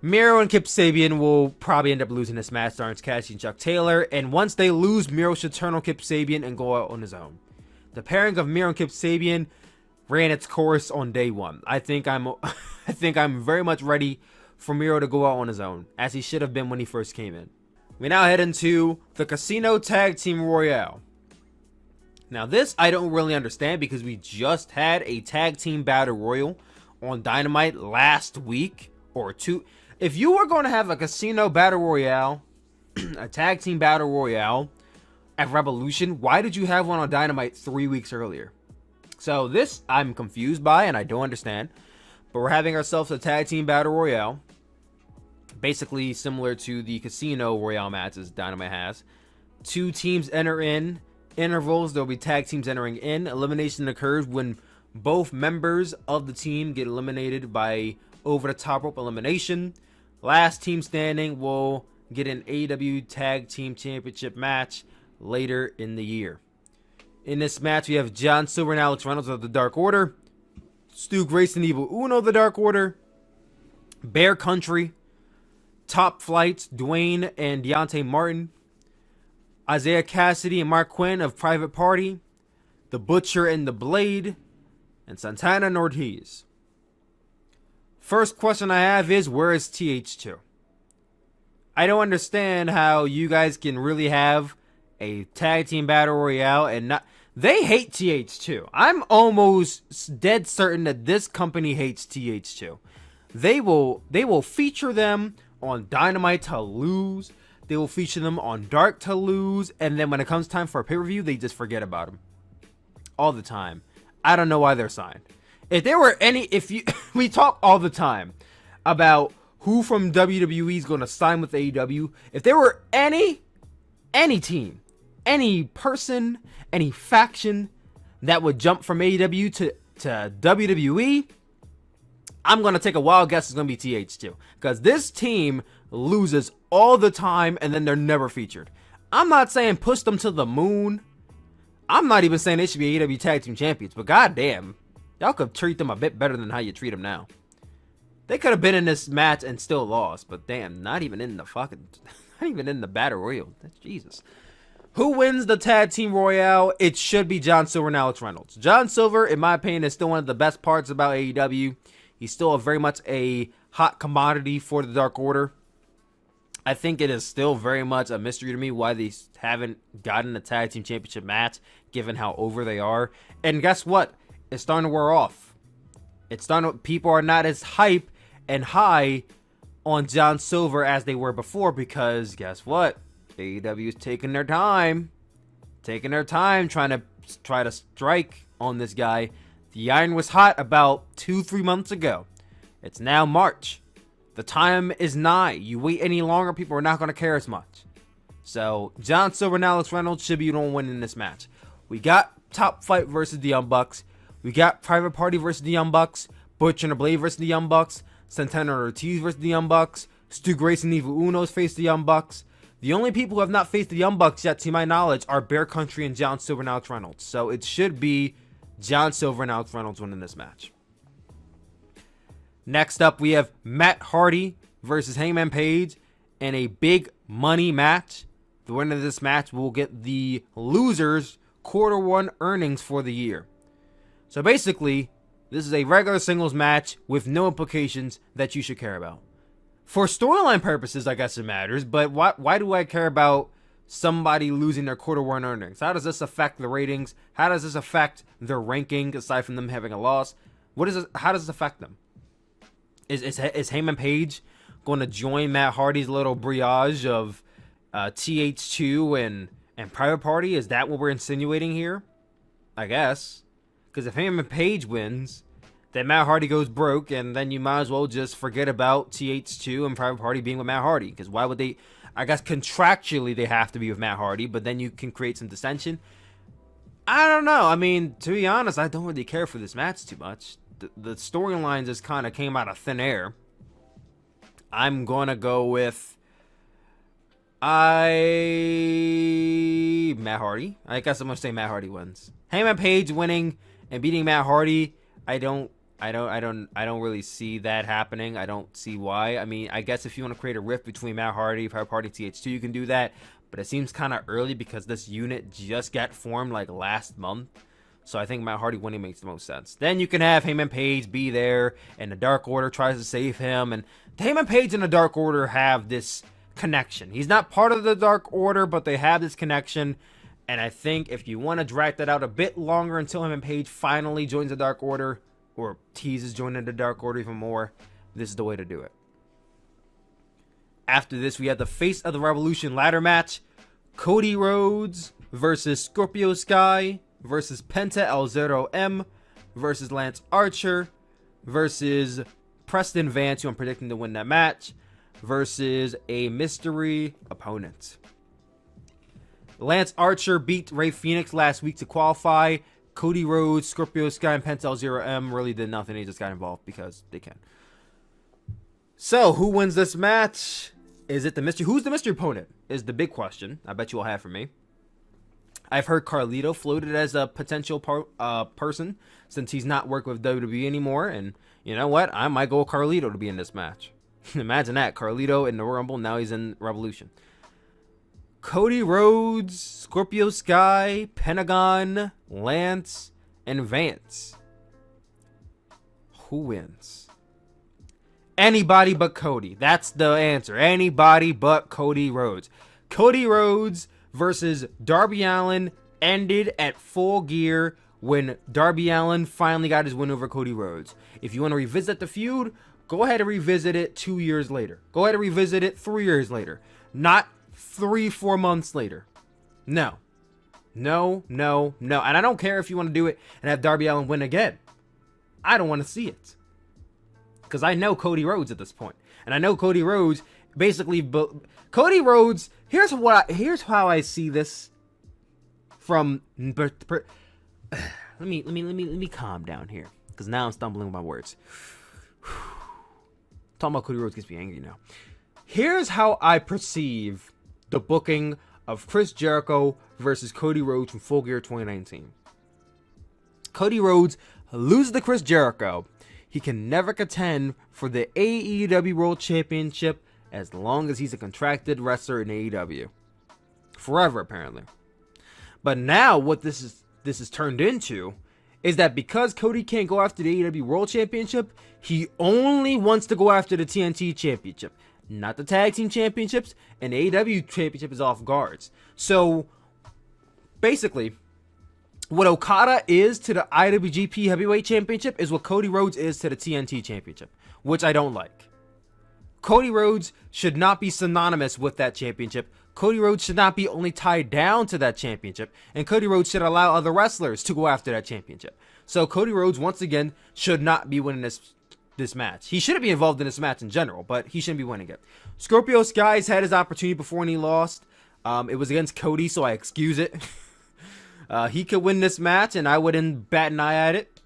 Miro and Kip Sabian will probably end up losing this match to Orange Cassidy and Chuck Taylor, and once they lose, Miro should turn on Kip Sabian and go out on his own. The pairing of Miro and Kip Sabian ran its course on day one. I think I'm very much ready for Miro to go out on his own, as he should have been when he first came in. We now head into the Casino Tag Team Royale. Now this I don't really understand, because we just had a Tag Team Battle Royal on Dynamite last week or two. If you were going to have a Casino Battle Royale, a Tag Team Battle Royale at Revolution, why did you have one on Dynamite 3 weeks earlier? So this I'm confused by, and I don't understand. But we're having ourselves a Tag Team Battle Royale. Basically similar to the Casino Royale matches Dynamite has. 2 teams enter in intervals. There'll be tag teams entering in. Elimination occurs when both members of the team get eliminated by over-the-top rope elimination. Last team standing will get an AEW Tag Team Championship match later in the year. In this match, we have John Silver and Alex Reynolds of the Dark Order, Stu Grayson, Evil Uno of the Dark Order, Bear Country, Top Flight, Dwayne and Deontay Martin, Isaiah Cassidy and Mark Quinn of Private Party, The Butcher and the Blade, and Santana and Ortiz. First question I have is, where is TH2? I don't understand how you guys can really have a Tag Team Battle Royale and not... They hate TH2. I'm almost dead certain that this company hates TH2. They will feature them on Dynamite to lose. They will feature them on Dark to lose. And then when it comes time for a pay-per-view, they just forget about them. All the time. I don't know why they're signed. If there were any... we talk all the time about who from WWE is going to sign with AEW. If there were any team, any person, any faction that would jump from AEW to WWE, I'm going to take a wild guess it's going to be TH2. Because this team loses all the time and then they're never featured. I'm not saying push them to the moon. I'm not even saying they should be AEW Tag Team Champions. But goddamn, y'all could treat them a bit better than how you treat them now. They could have been in this match and still lost. But damn, not even in the fucking... Not even in the Battle Royal. That's Jesus. Who wins the Tag Team Royale? It should be John Silver and Alex Reynolds. John Silver, in my opinion, is still one of the best parts about AEW. He's still very much a hot commodity for the Dark Order. I think it is still very much a mystery to me why they haven't gotten a Tag Team Championship match, given how over they are. And guess what? It's starting to wear off. People are not as hype and high on John Silver as they were before, because guess what? AEW is taking their time trying to strike on this guy. The iron was hot about 2-3 months ago. It's now March. The time is nigh. You wait any longer, people are not going to care as much. So John Silver and Alex Reynolds should be the one winning this match. We got Top Flight versus the Young Bucks. We got Private Party versus the Young Bucks. Butcher and the Blade versus the Young Bucks. Santana and Ortiz versus the Young Bucks. Stu Grayson and Evil Unos face the Young Bucks. The only people who have not faced the Young Bucks yet, to my knowledge, are Bear Country and John Silver and Alex Reynolds. So it should be John Silver and Alex Reynolds winning this match. Next up, we have Matt Hardy versus Hangman Page in a big money match. The winner of this match will get the losers Q1 earnings for the year. So basically, this is a regular singles match with no implications that you should care about. For storyline purposes, I guess it matters, but why do I care about somebody losing their Q1 earnings? How does this affect the ratings? How does this affect their ranking, aside from them having a loss? How does this affect them? Is Hangman Page going to join Matt Hardy's little brioche of TH2 and Private Party? Is that what we're insinuating here? I guess. Because if Hangman Page wins, then Matt Hardy goes broke, and then you might as well just forget about TH2 and Private Party being with Matt Hardy. Because why would they? I guess contractually they have to be with Matt Hardy, but then you can create some dissension. I don't know. I mean, to be honest, I don't really care for this match too much. The storyline just kind of came out of thin air. I'm going to go with Matt Hardy. I guess I'm going to say Matt Hardy wins. Hangman Page winning and beating Matt Hardy, I don't really see that happening. I don't see why. I mean, I guess if you want to create a rift between Matt Hardy, Private Party, TH2, you can do that. But it seems kind of early because this unit just got formed like last month. So I think Matt Hardy winning makes the most sense. Then you can have Hangman Page be there, and the Dark Order tries to save him. And Hangman Page and the Dark Order have this connection. He's not part of the Dark Order, but they have this connection. And I think if you want to drag that out a bit longer until Hangman Page finally joins the Dark Order, or teases joining the Dark Order even more, this is the way to do it. After this, we have the Face of the Revolution ladder match. Cody Rhodes versus Scorpio Sky versus Penta El Zero M versus Lance Archer versus Preston Vance, who I'm predicting to win that match, versus a mystery opponent. Lance Archer beat Rey Fenix last week to qualify. Cody Rhodes, Scorpio Sky, and Penta El Zero M really did nothing. They just got involved because they can. So, who wins this match? Is it the mystery? Who's the mystery opponent? Is the big question. I bet you will have for me. I've heard Carlito floated as a potential person since he's not working with WWE anymore. And you know what? I might go with Carlito to be in this match. Imagine that. Carlito in the Rumble. Now he's in Revolution. Cody Rhodes, Scorpio Sky, Pentagon, Lance, and Vance. Who wins? Anybody but Cody. That's the answer. Anybody but Cody Rhodes. Cody Rhodes versus Darby Allin ended at Full Gear when Darby Allin finally got his win over Cody Rhodes. If you want to revisit the feud, go ahead and revisit it 2 years later. Go ahead and revisit it 3 years later. Not 3-4 months later. No. And I don't care if you want to do it and have Darby Allin win again. I don't want to see it. Because I know Cody Rhodes at this point. And I know Cody Rhodes basically... Cody Rhodes... Here's how I see this from... Let me calm down here. Because now I'm stumbling with my words. Talking about Cody Rhodes gets me angry now. Here's how I perceive the booking of Chris Jericho versus Cody Rhodes from Full Gear 2019. Cody Rhodes loses to Chris Jericho. He can never contend for the AEW World Championship as long as he's a contracted wrestler in AEW. Forever, apparently. But now what this is turned into is that because Cody can't go after the AEW World Championship, he only wants to go after the TNT Championship. Not the Tag Team Championships, and the AEW Championship is off guards. So, basically, what Okada is to the IWGP Heavyweight Championship is what Cody Rhodes is to the TNT Championship, which I don't like. Cody Rhodes should not be synonymous with that championship. Cody Rhodes should not be only tied down to that championship, and Cody Rhodes should allow other wrestlers to go after that championship. So Cody Rhodes, once again, should not be winning this match. He shouldn't be involved in this match in general, but he shouldn't be winning it. Scorpio Sky's had his opportunity before and he lost. It was against Cody, so I excuse it. He could win this match, and I wouldn't bat an eye at it.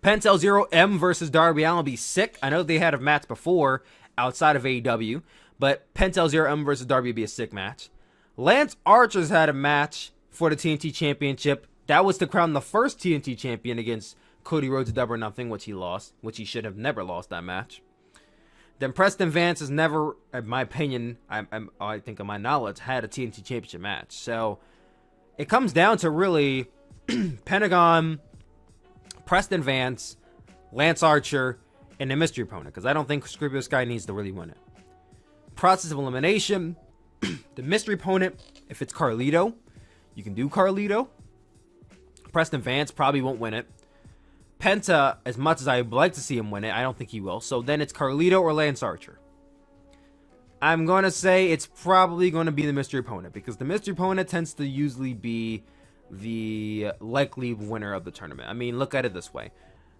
Penta El Zero M versus Darby Allin would be sick. I know they had a match before outside of AEW, but Penta El Zero M versus Darby would be a sick match. Lance Archer's had a match for the TNT Championship. That was to crown the first TNT champion against Cody Rhodes Double or Nothing, which he lost, which he should have never lost that match. Then Preston Vance has never, in my opinion, I think of my knowledge, had a TNT Championship match. So it comes down to really Pentagon, Preston Vance, Lance Archer, and the mystery opponent, because I don't think Scorpio Sky needs to really win it. Process of elimination, the mystery opponent, if it's Carlito, you can do Carlito. Preston Vance probably won't win it. Penta, as much as I would like to see him win it, I don't think he will. So then it's Carlito or Lance Archer. I'm going to say it's probably going to be the mystery opponent, because the mystery opponent tends to usually be the likely winner of the tournament. I mean, look at it this way.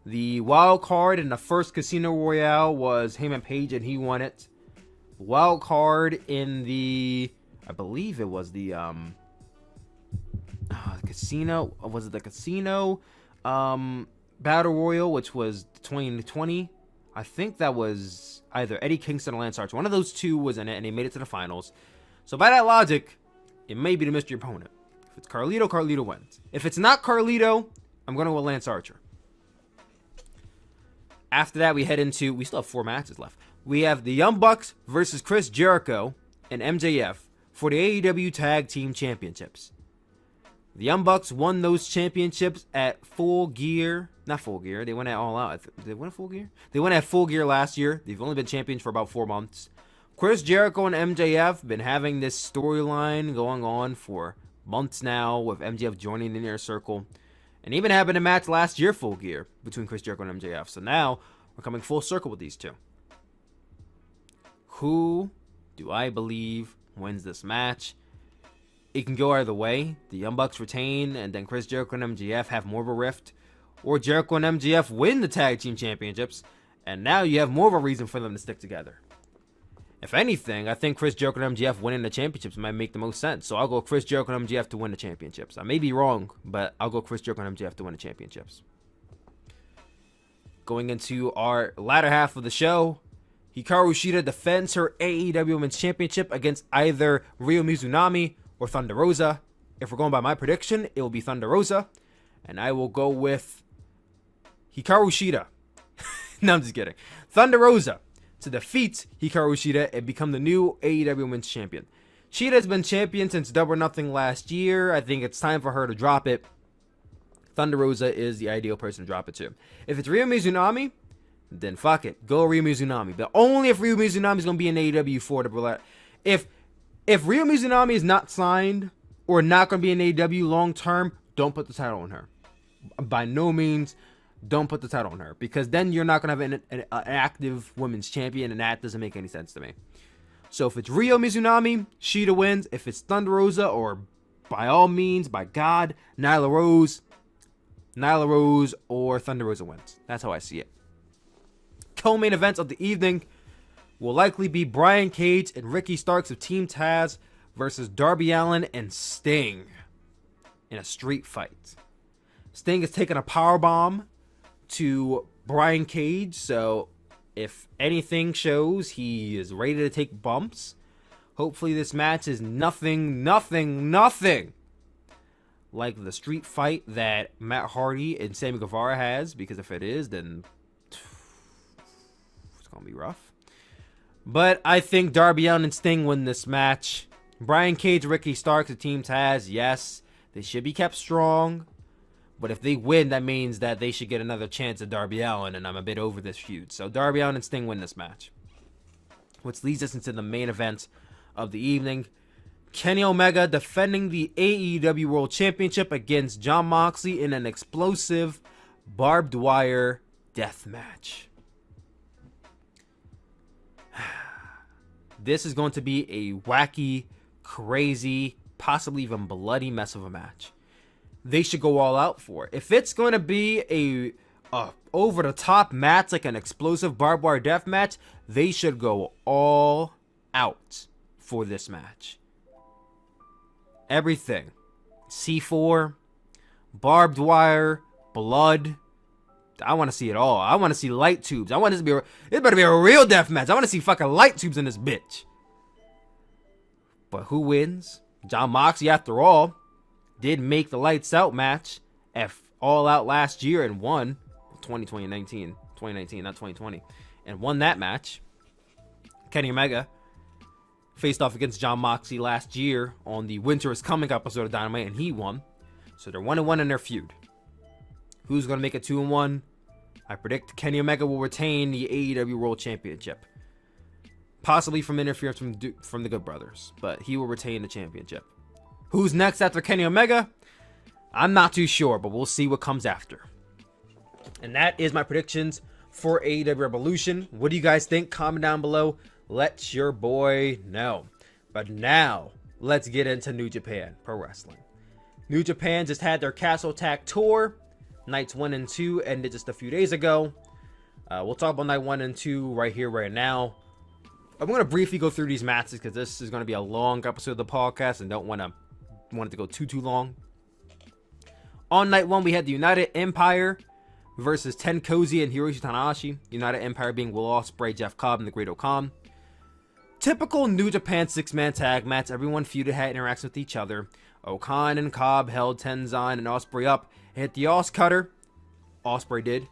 The wild card in the first Casino Royale was Heyman Page, and he won it. Wild card in the, I believe it was the casino, was it the casino battle royal, which was 2020? I think that was either Eddie Kingston or Lance Archer. One of those two was in it, and they made it to the finals. So by that logic, it may be the mystery opponent. If it's Carlito, Carlito wins. If it's not Carlito, I'm going to go with Lance Archer. After that, we head into, we still have 4 matches left. We have the Young Bucks versus Chris Jericho and MJF for the AEW Tag Team Championships. The Young Bucks won those championships at Full Gear. Not Full Gear. They went at All Out. Did they win at Full Gear? They went at Full Gear last year. They've only been champions for about 4 months. Chris Jericho and MJF been having this storyline going on for months now, with MJF joining the Inner Circle. And even having a match last year, Full Gear, between Chris Jericho and MJF. So now, we're coming full circle with these two. Who do I believe wins this match? It can go either way. The Young Bucks retain, and then Chris Jericho and MJF have more of a rift. Or Jericho and MJF win the Tag Team Championships, and now you have more of a reason for them to stick together. If anything, I think Chris Jericho and MJF winning the championships might make the most sense. So I'll go Chris Jericho and MJF to win the championships. I may be wrong, but I'll go Chris Jericho and MJF to win the championships. Going into our latter half of the show, Hikaru Shida defends her AEW Women's Championship against either Ryo Mizunami or Thunder Rosa. If we're going by my prediction, it will be Thunder Rosa. And I will go with Hikaru Shida. No, I'm just kidding. Thunder Rosa to defeat Hikaru Shida and become the new AEW Women's Champion. Shida has been champion since Double or Nothing last year. I think it's time for her to drop it. Thunder Rosa is the ideal person to drop it to. If it's Ryo Mizunami, then fuck it. Go Ryo Mizunami. But only if Ryo Mizunami is going to be in AEW for the... If Ryo Mizunami is not signed or not going to be in AEW long term, don't put the title on her. By no means, don't put the title on her, because then you're not going to have an active women's champion, and that doesn't make any sense to me. So if it's Ryo Mizunami, Shida wins. If it's Thunder Rosa, or by all means, by God, Nyla Rose or Thunder Rosa wins. That's how I see it. Co-main events of the evening will likely be Brian Cage and Ricky Starks of Team Taz versus Darby Allin and Sting in a street fight. Sting has taken a powerbomb to Brian Cage, so if anything shows he is ready to take bumps, hopefully this match is nothing like the street fight that Matt Hardy and Sammy Guevara has, because if it is, then it's going to be rough. But I think Darby Allin and Sting win this match. Brian Cage, Ricky Starks, the Team Taz, yes, they should be kept strong. But if they win, that means that they should get another chance at Darby Allin, and I'm a bit over this feud. So Darby Allin and Sting win this match. Which leads us into the main event of the evening. Kenny Omega defending the AEW World Championship against Jon Moxley in an explosive barbed wire death match. This is going to be a wacky, crazy, possibly even bloody mess of a match. They should go all out for it. If it's going to be a over-the-top match, like an explosive barbed wire death match, they should go all out for this match. everything. C4, barbed wire, blood. I want to see it all. I want to see light tubes. I want this to be it better be a real death match. I want to see fucking light tubes in this bitch. But who wins? Jon Moxley, after all, did make the lights out match at All Out last year and won. 2019, not 2020, and won that match. Kenny Omega faced off against Jon Moxley last year on the Winter is Coming episode of Dynamite, and he won. So they're 1-1 in their feud. Who's going to make it 2-1? I predict Kenny Omega will retain the AEW World Championship. Possibly from interference from the Good Brothers, but he will retain the championship. Who's next after Kenny Omega? I'm not too sure, but we'll see what comes after. And that is my predictions for AEW Revolution. What do you guys think? Comment down below. Let your boy know. But now, let's get into New Japan Pro Wrestling. New Japan just had their Castle Attack Tour. Nights 1 and 2 ended just a few days ago. We'll talk about night 1 and 2 right here, right now. I'm going to briefly go through these matches because this is going to be a long episode of the podcast and don't want it to go too long. On night 1, we had the United Empire versus Tenkozy and Hiroshi Tanahashi. United Empire being Will Ospreay, Jeff Cobb, and the Great Okan. Typical New Japan 6-man tag match. Everyone feuded, had interactions with each other. Okan and Cobb held Tenzan and Ospreay up. Hit the Os Cutter. Ospreay did.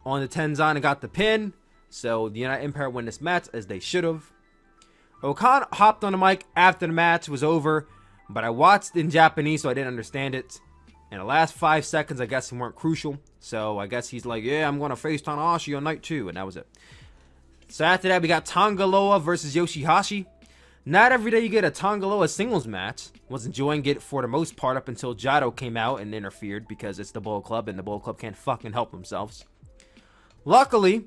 On the Tenzan and got the pin. So the United Empire won this match as they should have. Okan hopped on the mic after the match was over. But I watched in Japanese so I didn't understand it. And the last 5 seconds I guess weren't crucial. So I guess he's like, yeah, I'm going to face Tanahashi on night 2. And that was it. So after that, we got Tonga Loa versus Yoshihashi. Not every day you get a Tonga Loa singles match. Was enjoying it for the most part up until Jado came out and interfered because it's the Bullet Club and the Bullet Club can't fucking help themselves. Luckily,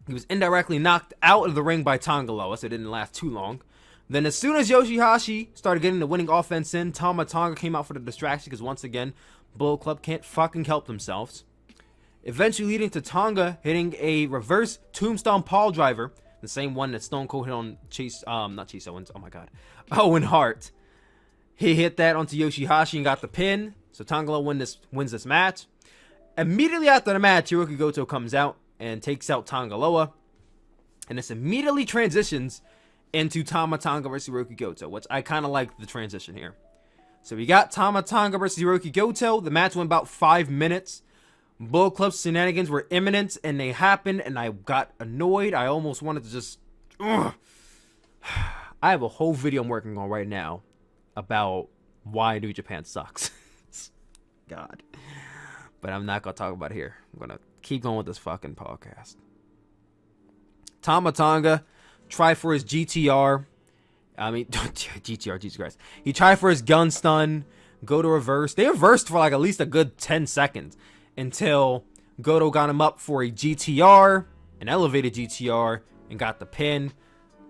he was indirectly knocked out of the ring by Tonga Loa, so it didn't last too long. Then as soon as Yoshihashi started getting the winning offense in, Tama Tonga came out for the distraction because once again, Bullet Club can't fucking help themselves. Eventually leading to Tonga hitting a reverse tombstone pile driver, the same one that Stone Cold hit on not Chase Owens, oh my god, Owen Hart. He hit that onto Yoshihashi and got the pin, so Tonga Loa wins this match. Immediately after the match, Hiroki Goto comes out and takes out Tonga Loa, and this immediately transitions into Tama Tonga versus Hiroki Goto, which I kind of like the transition here. So we got Tama Tonga versus Hiroki Goto. The match went about 5 minutes. Bullet Club shenanigans were imminent, and they happened, and I got annoyed. I almost wanted to just... I have a whole video I'm working on right now about why New Japan sucks. God. But I'm not going to talk about it here. I'm going to keep going with this fucking podcast. Tama Tonga tried for his GTR. GTR, Jesus Christ. He tried for his gun stun, go to reverse. They reversed for like at least a good 10 seconds. Until Goto got him up for a GTR, an elevated GTR, and got the pin.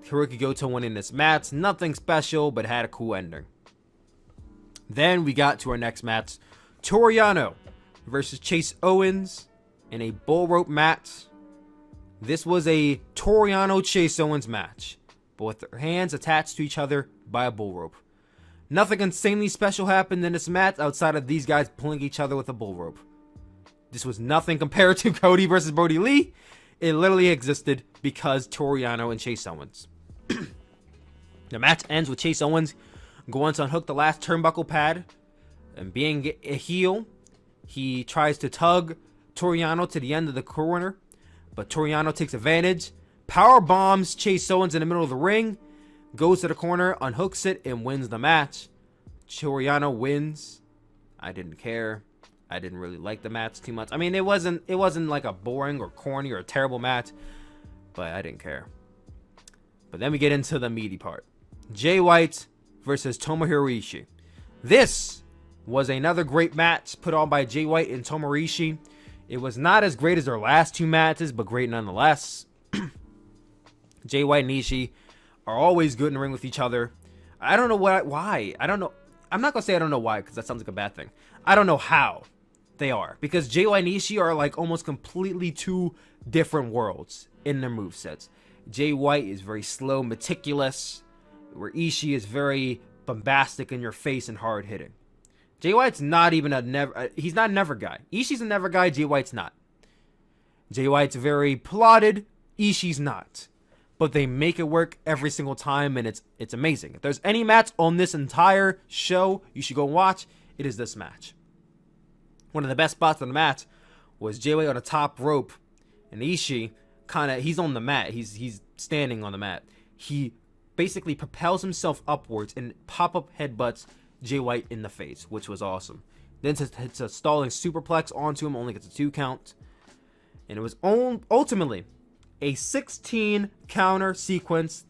Hiroki Goto won in this match. Nothing special, but had a cool ending. Then we got to our next match. Toru Yano versus Chase Owens in a bull rope match. This was a Toru Yano Chase Owens match, but with their hands attached to each other by a bull rope. Nothing insanely special happened in this match outside of these guys pulling each other with a bull rope. This was nothing compared to Cody versus Brody Lee. It literally existed because Toru Yano and Chase Owens. The match ends with Chase Owens going to unhook the last turnbuckle pad. And being a heel, he tries to tug Toru Yano to the end of the corner. But Toru Yano takes advantage. Power bombs Chase Owens in the middle of the ring. Goes to the corner, unhooks it, and wins the match. Toru Yano wins. I didn't care. I didn't really like the match too much. I mean, it wasn't like a boring or corny or a terrible match, but I didn't care. But then we get into the meaty part. Jay White versus Tomohiro Ishii. This was another great match put on by Jay White and Tomohiro Ishii. It was not as great as their last 2 matches, but great nonetheless. Jay White and Ishii are always good in the ring with each other. I don't know why. I don't know. I'm not going to say I don't know why, because that sounds like a bad thing. I don't know how they are, because Jay White and Ishii are like almost completely 2 different worlds in their movesets. Jay White is very slow, meticulous, where Ishii is very bombastic, in your face, and hard hitting. Jay White's not even he's not a never guy. Ishii's a never guy. Jay White's not. Jay White's very plotted. Ishii's not. But they make it work every single time, and it's amazing. If there's any match on this entire show you should go watch, it is this match. One of the best spots on the match was Jay White on the top rope, and Ishii he's on the mat. He's standing on the mat. He basically propels himself upwards and pop-up headbutts Jay White in the face, which was awesome. Then hits a stalling superplex onto him, only gets a 2 count. And it was ultimately a 16 counter sequence,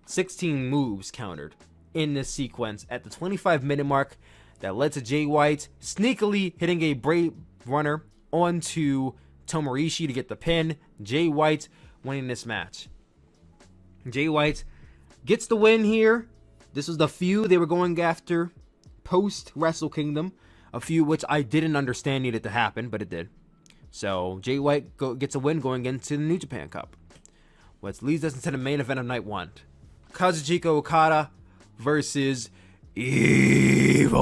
16 moves countered in this sequence at the 25-minute mark that led to Jay White sneakily hitting a Brave Runner onto Tomohiro Ishii to get the pin. Jay White winning this match. Jay White gets the win here. This was the feud they were going after post Wrestle Kingdom. A feud which I didn't understand needed to happen, but it did. So Jay White gets a win going into the New Japan Cup, which leads us into the main event of night 1. Kazuchika Okada versus Evil.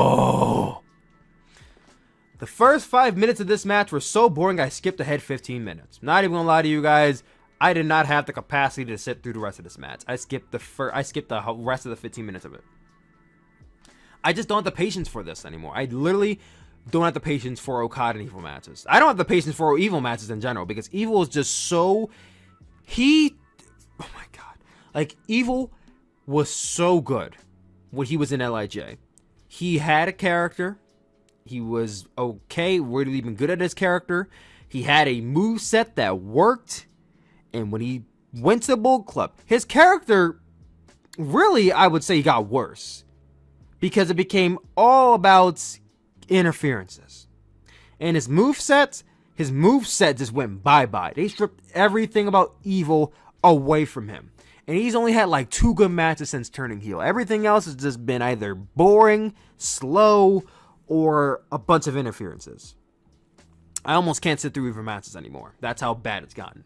The first 5 minutes of this match were so boring I skipped ahead 15 minutes. Not even gonna lie to you guys, I did not have the capacity to sit through the rest of this match. I skipped the rest of the 15 minutes of it. I just don't have the patience for this anymore. I literally don't have the patience for Okada and Evil matches. I don't have the patience for Evil matches in general, because Evil is just so... oh my god. Like, Evil was so good when he was in LIJ. He had a character. He was okay, really even good at his character. He had a moveset that worked. And when he went to the Bullet Club, his character, really, I would say he got worse. Because it became all about interferences. And his moveset just went bye-bye. They stripped everything about Evil away from him. And he's only had like 2 good matches since turning heel. Everything else has just been either boring, slow, or a bunch of interferences. I almost can't sit through Evil matches anymore. That's how bad it's gotten.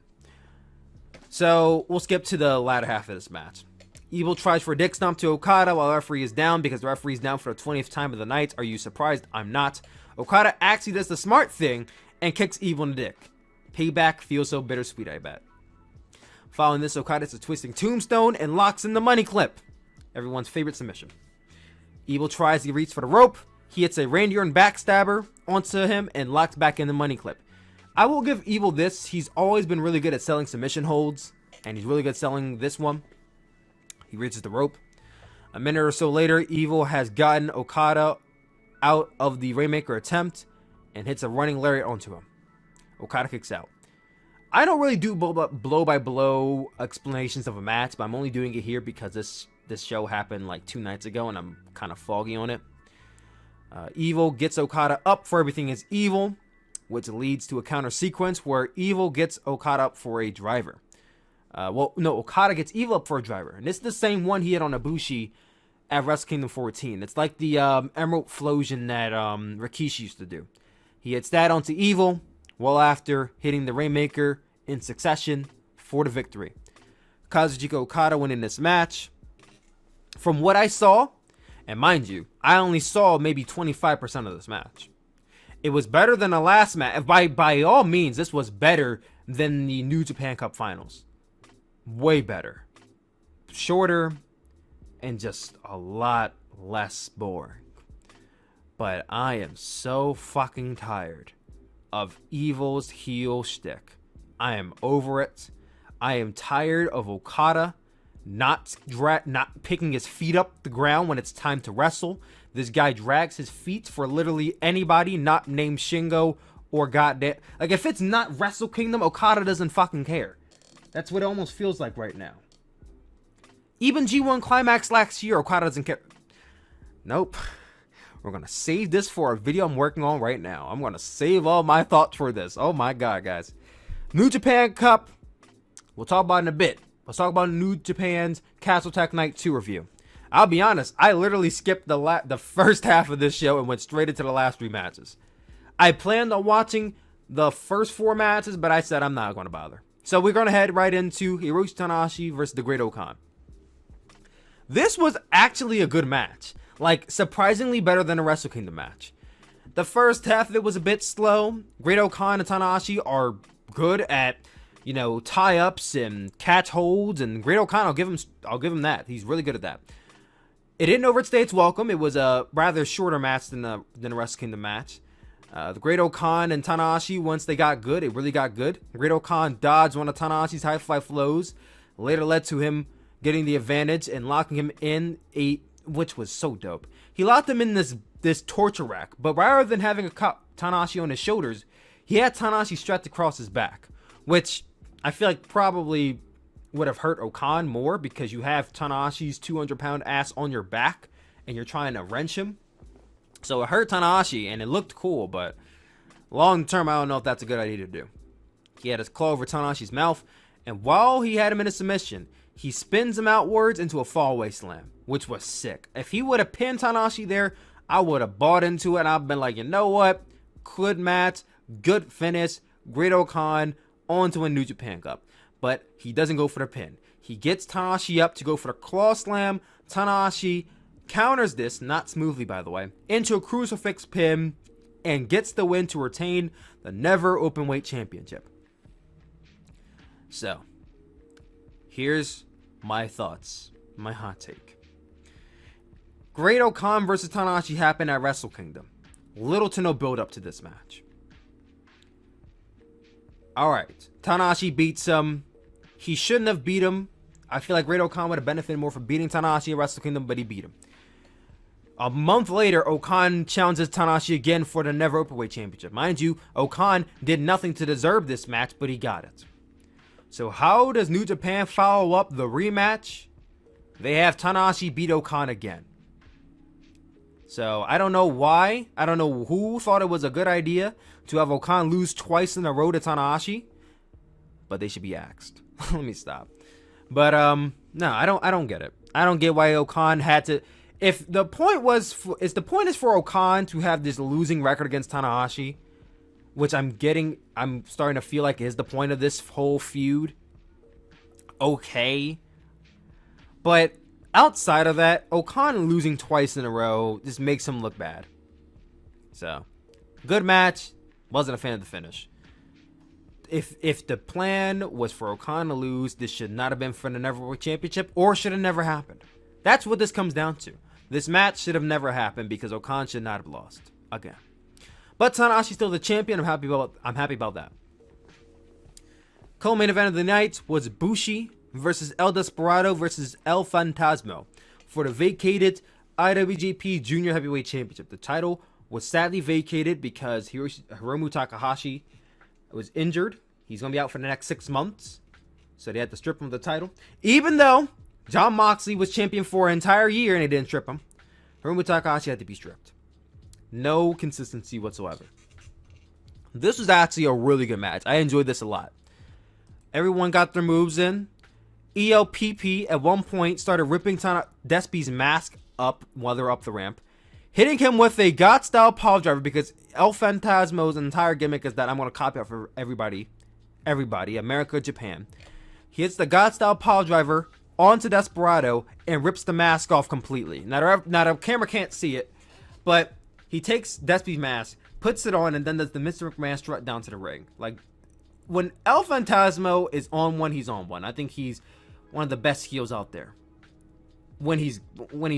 So, we'll skip to the latter half of this match. Evil tries for a dick stomp to Okada while the referee is down, because the referee is down for the 20th time of the night. Are you surprised? I'm not. Okada actually does the smart thing and kicks Evil in the dick. Payback feels so bittersweet, I bet. Following this, Okada hits a twisting tombstone and locks in the money clip. Everyone's favorite submission. Evil tries to reach for the rope. He hits a Randy Orton backstabber onto him and locks back in the money clip. I will give Evil this. He's always been really good at selling submission holds, and he's really good at selling this one. He reaches the rope. A minute or so later, Evil has gotten Okada out of the Rainmaker attempt and hits a running lariat onto him. Okada kicks out. I don't really do blow-by-blow explanations of a match, but I'm only doing it here because this show happened like 2 nights ago, and I'm kind of foggy on it. Evil gets Okada up for Everything Is Evil, which leads to a counter sequence where Evil gets Okada up for a driver. Okada gets Evil up for a driver. And this is the same one he had on Ibushi at Wrestle Kingdom 14. It's like the Emerald Flosion that Rikishi used to do. He hits that onto Evil, well after hitting the Rainmaker in succession for the victory. Kazuchika Okada winning this match. From what I saw, and mind you, I only saw maybe 25% of this match. It was better than the last match. By all means, this was better than the New Japan Cup Finals. Way better. Shorter, and just a lot less boring. But I am so fucking tired of Evil's heel shtick. I am over it. I am tired of Okada not picking his feet up the ground when it's time to wrestle. This guy drags his feet for literally anybody not named Shingo or goddamn... Like, if it's not Wrestle Kingdom, Okada doesn't fucking care. That's what it almost feels like right now. Even G1 Climax last year, Okada doesn't care. Nope. We're going to save this for a video I'm working on right now. I'm going to save all my thoughts for this. Oh my god, guys. New Japan Cup. We'll talk about it in a bit. Let's talk about New Japan's Castle Tech Night 2 review. I'll be honest, I literally skipped the first half of this show and went straight into the last 3 matches. I planned on watching the first 4 matches, but I said I'm not going to bother. So we're going to head right into Hiroshi Tanahashi versus the Great Okan. This was actually a good match. Like, surprisingly better than a Wrestle Kingdom match. The first half of it was a bit slow. Great-O-Khan and Tanahashi are good at, you know, tie-ups and catch holds, and Great-O-Khan, I'll give him that. He's really good at that. It didn't overstay its welcome. It was a rather shorter match than the Wrestle Kingdom match. The Great-O-Khan and Tanahashi, once they got good, it really got good. Great-O-Khan dodged one of Tanahashi's high-fly flows, later led to him getting the advantage and locking him in which was so dope. He locked him in this torture rack, but rather than having Tanahashi on his shoulders, he had Tanahashi strapped across his back, which I feel like probably would have hurt O-Khan more, because you have Tanahashi's 200-pound ass on your back and you're trying to wrench him. So it hurt Tanahashi and it looked cool, but long term, I don't know if that's a good idea to do. He had his claw over Tanahashi's mouth, and while he had him in a submission, he spins him outwards into a fallaway slam, which was sick. If he would have pinned Tanahashi there, I would have bought into it, and I've been like, you know what? Good match, good finish, Great-O-Khan, on to a New Japan Cup. But he doesn't go for the pin. He gets Tanahashi up to go for the claw slam. Tanahashi counters this, not smoothly by the way, into a crucifix pin and gets the win to retain the Never Openweight Championship. So, here's my thoughts, my hot take. Great-O-Khan versus Tanahashi happened at Wrestle Kingdom. Little to no build up to this match. Alright, Tanahashi beats him. He shouldn't have beat him. I feel like Great-O-Khan would have benefited more from beating Tanahashi at Wrestle Kingdom, but he beat him. A month later, O-Khan challenges Tanahashi again for the Never Openweight Championship. Mind you, O-Khan did nothing to deserve this match, but he got it. So how does New Japan follow up the rematch? They have Tanahashi beat O-Khan again. So I don't know why. I don't know who thought it was a good idea to have O-Khan lose twice in a row to Tanahashi. But they should be axed. Let me stop. But no, I don't get it. I don't get why O-Khan had to. If the point was, the point is for O-Khan to have this losing record against Tanahashi, which I'm starting to feel like is the point of this whole feud. Okay. But outside of that, O-Khan losing twice in a row just makes him look bad. So, good match. Wasn't a fan of the finish. If the plan was for O-Khan to lose, this should not have been for the Never Championship, or should have never happened. That's what this comes down to. This match should have never happened because O-Khan should not have lost again. But Tanahashi's still the champion. I'm happy about that. Co-main event of the night was Bushi versus El Desperado versus El Fantasmo for the vacated IWGP Junior Heavyweight Championship. The title was sadly vacated because Hiromu Takahashi was injured. He's going to be out for the next 6 months. So they had to strip him of the title. Even though Jon Moxley was champion for an entire year and they didn't strip him, Hiromu Takahashi had to be stripped. No consistency whatsoever. This was actually a really good match. I enjoyed this a lot. Everyone got their moves in. ELPP at one point started ripping Despi's mask up while they're up the ramp, hitting him with a God-style pile driver, because El Fantasmo's entire gimmick is that I'm going to copy out for everybody, America, Japan. He hits the God-style pile driver onto Desperado and rips the mask off completely. Now the camera can't see it, but he takes Despi's mask, puts it on, and then does the Mr. McMahon strut down to the ring. Like, when El Fantasmo is on one, he's on one. I think he's one of the best heels out there when he's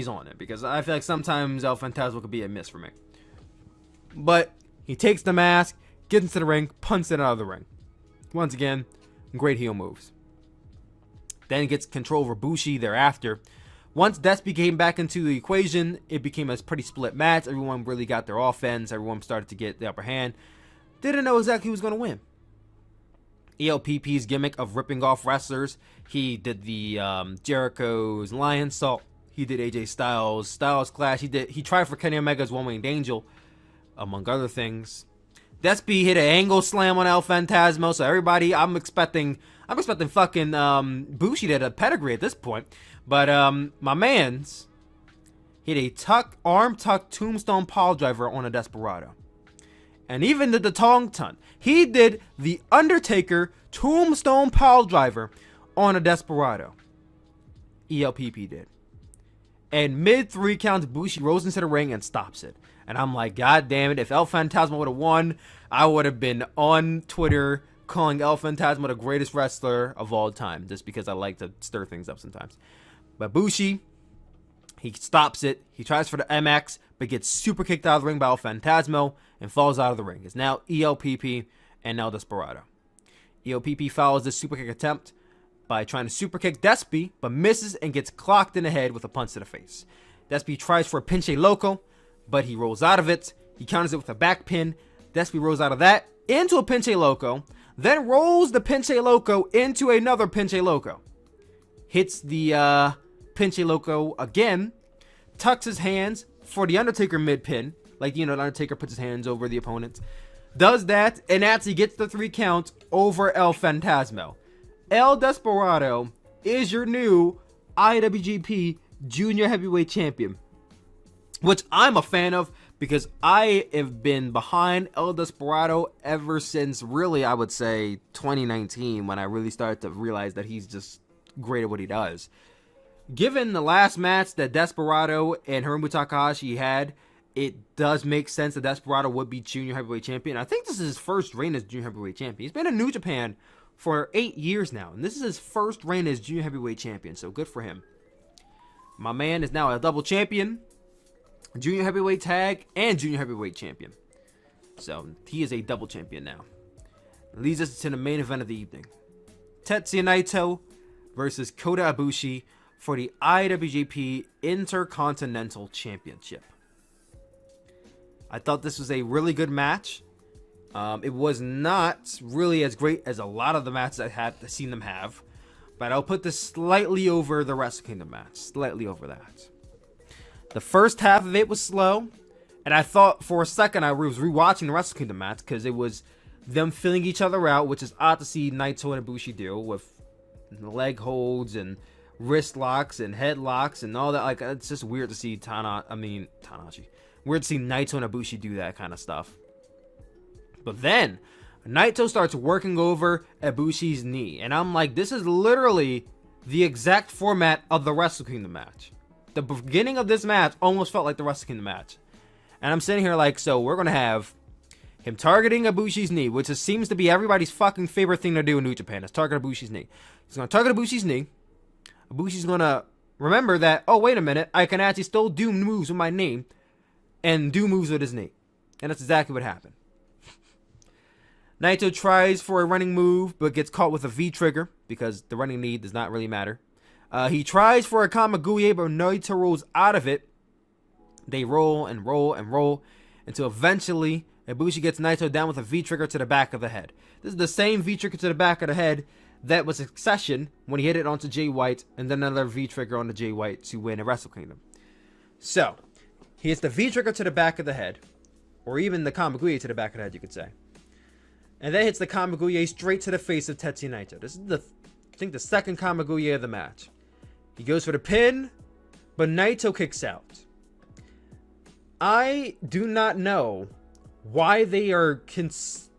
on it, because I feel like sometimes El Fantasmo could be a miss for me. But he takes the mask, gets into the ring, punts it out of the ring. Once again, great heel moves. Then gets control over Bushi thereafter. Once Despi came back into the equation, it became a pretty split match. Everyone really got their offense. Everyone started to get the upper hand. Didn't know exactly who was going to win. ELPP's gimmick of ripping off wrestlers. He did the Jericho's Lion Salt. He did AJ Styles Clash. He tried for Kenny Omega's One-Winged Angel, among other things. Despi hit an angle slam on El Fantasmo. So everybody, I'm expecting fucking Bushi to hit a pedigree at this point. But my man's hit a arm tuck tombstone pile driver on a Desperado. And even did the Tong Ton. He did the Undertaker tombstone pile driver on a Desperado. ELPP did. And mid 3 count, Ibushi rolls into the ring and stops it. And I'm like, God damn it, if El Phantasmo would have won, I would have been on Twitter calling El Phantasmo the greatest wrestler of all time, just because I like to stir things up sometimes. But Ibushi, he stops it. He tries for the MX, but gets super kicked out of the ring by El Phantasmo and falls out of the ring. It's now ELPP and now Desperado. ELPP follows this super kick attempt by trying to super kick Despy, but misses and gets clocked in the head with a punch to the face. Despy tries for a pinche loco, but he rolls out of it. He counters it with a back pin. Despy rolls out of that into a pinche loco, then rolls the pinche loco into another pinche loco. Hits the pinche loco again, tucks his hands for the Undertaker mid-pin. Like, you know, the Undertaker puts his hands over the opponent. Does that, and actually gets the 3 count over El Phantasmo. El Desperado is your new IWGP Junior Heavyweight Champion, which I'm a fan of because I have been behind El Desperado ever since, really, I would say 2019, when I really started to realize that he's just great at what he does. Given the last match that Desperado and Hiromu Takahashi had, it does make sense that Desperado would be Junior Heavyweight Champion. I think this is his first reign as Junior Heavyweight Champion. He's been in New Japan for 8 years now, and this is his first reign as Junior Heavyweight Champion, so good for him. My man is now a double champion, Junior Heavyweight Tag, and Junior Heavyweight Champion. So he is a double champion now. It leads us to the main event of the evening. Tetsuya Naito versus Kota Ibushi for the IWGP Intercontinental Championship. I thought this was a really good match. It was not really as great as a lot of the matches I had seen them have, but I'll put this slightly over the Wrestle Kingdom match. Slightly over that. The first half of it was slow, and I thought for a second I was rewatching the Wrestle Kingdom match because it was them filling each other out, which is odd to see Naito and Ibushi do with leg holds and wrist locks and headlocks and all that. Like, it's just weird to see Tanahashi. Weird to see Naito and Ibushi do that kind of stuff. But then Naito starts working over Ibushi's knee, and I'm like, this is literally the exact format of the Wrestle Kingdom match. The beginning of this match almost felt like the Wrestle Kingdom match. And I'm sitting here like, so we're going to have him targeting Ibushi's knee, which seems to be everybody's fucking favorite thing to do in New Japan, is target Ibushi's knee. He's going to target Ibushi's knee. Ibushi's going to remember that, oh, wait a minute, I can actually still do moves with my knee and do moves with his knee. And that's exactly what happened. Naito tries for a running move, but gets caught with a V-trigger, because the running knee does not really matter. He tries for a Kamaguye, but Naito rolls out of it. They roll and roll and roll, until eventually Ibushi gets Naito down with a V-trigger to the back of the head. This is the same V-trigger to the back of the head that was Succession when he hit it onto Jay White, and then another V-trigger onto Jay White to win a Wrestle Kingdom. So, he hits the V-trigger to the back of the head, or even the Kamaguye to the back of the head, you could say. And then hits the Kamaguye straight to the face of Tetsuya Naito. This is I think the second Kamaguye of the match. He goes for the pin, but Naito kicks out. I do not know why they are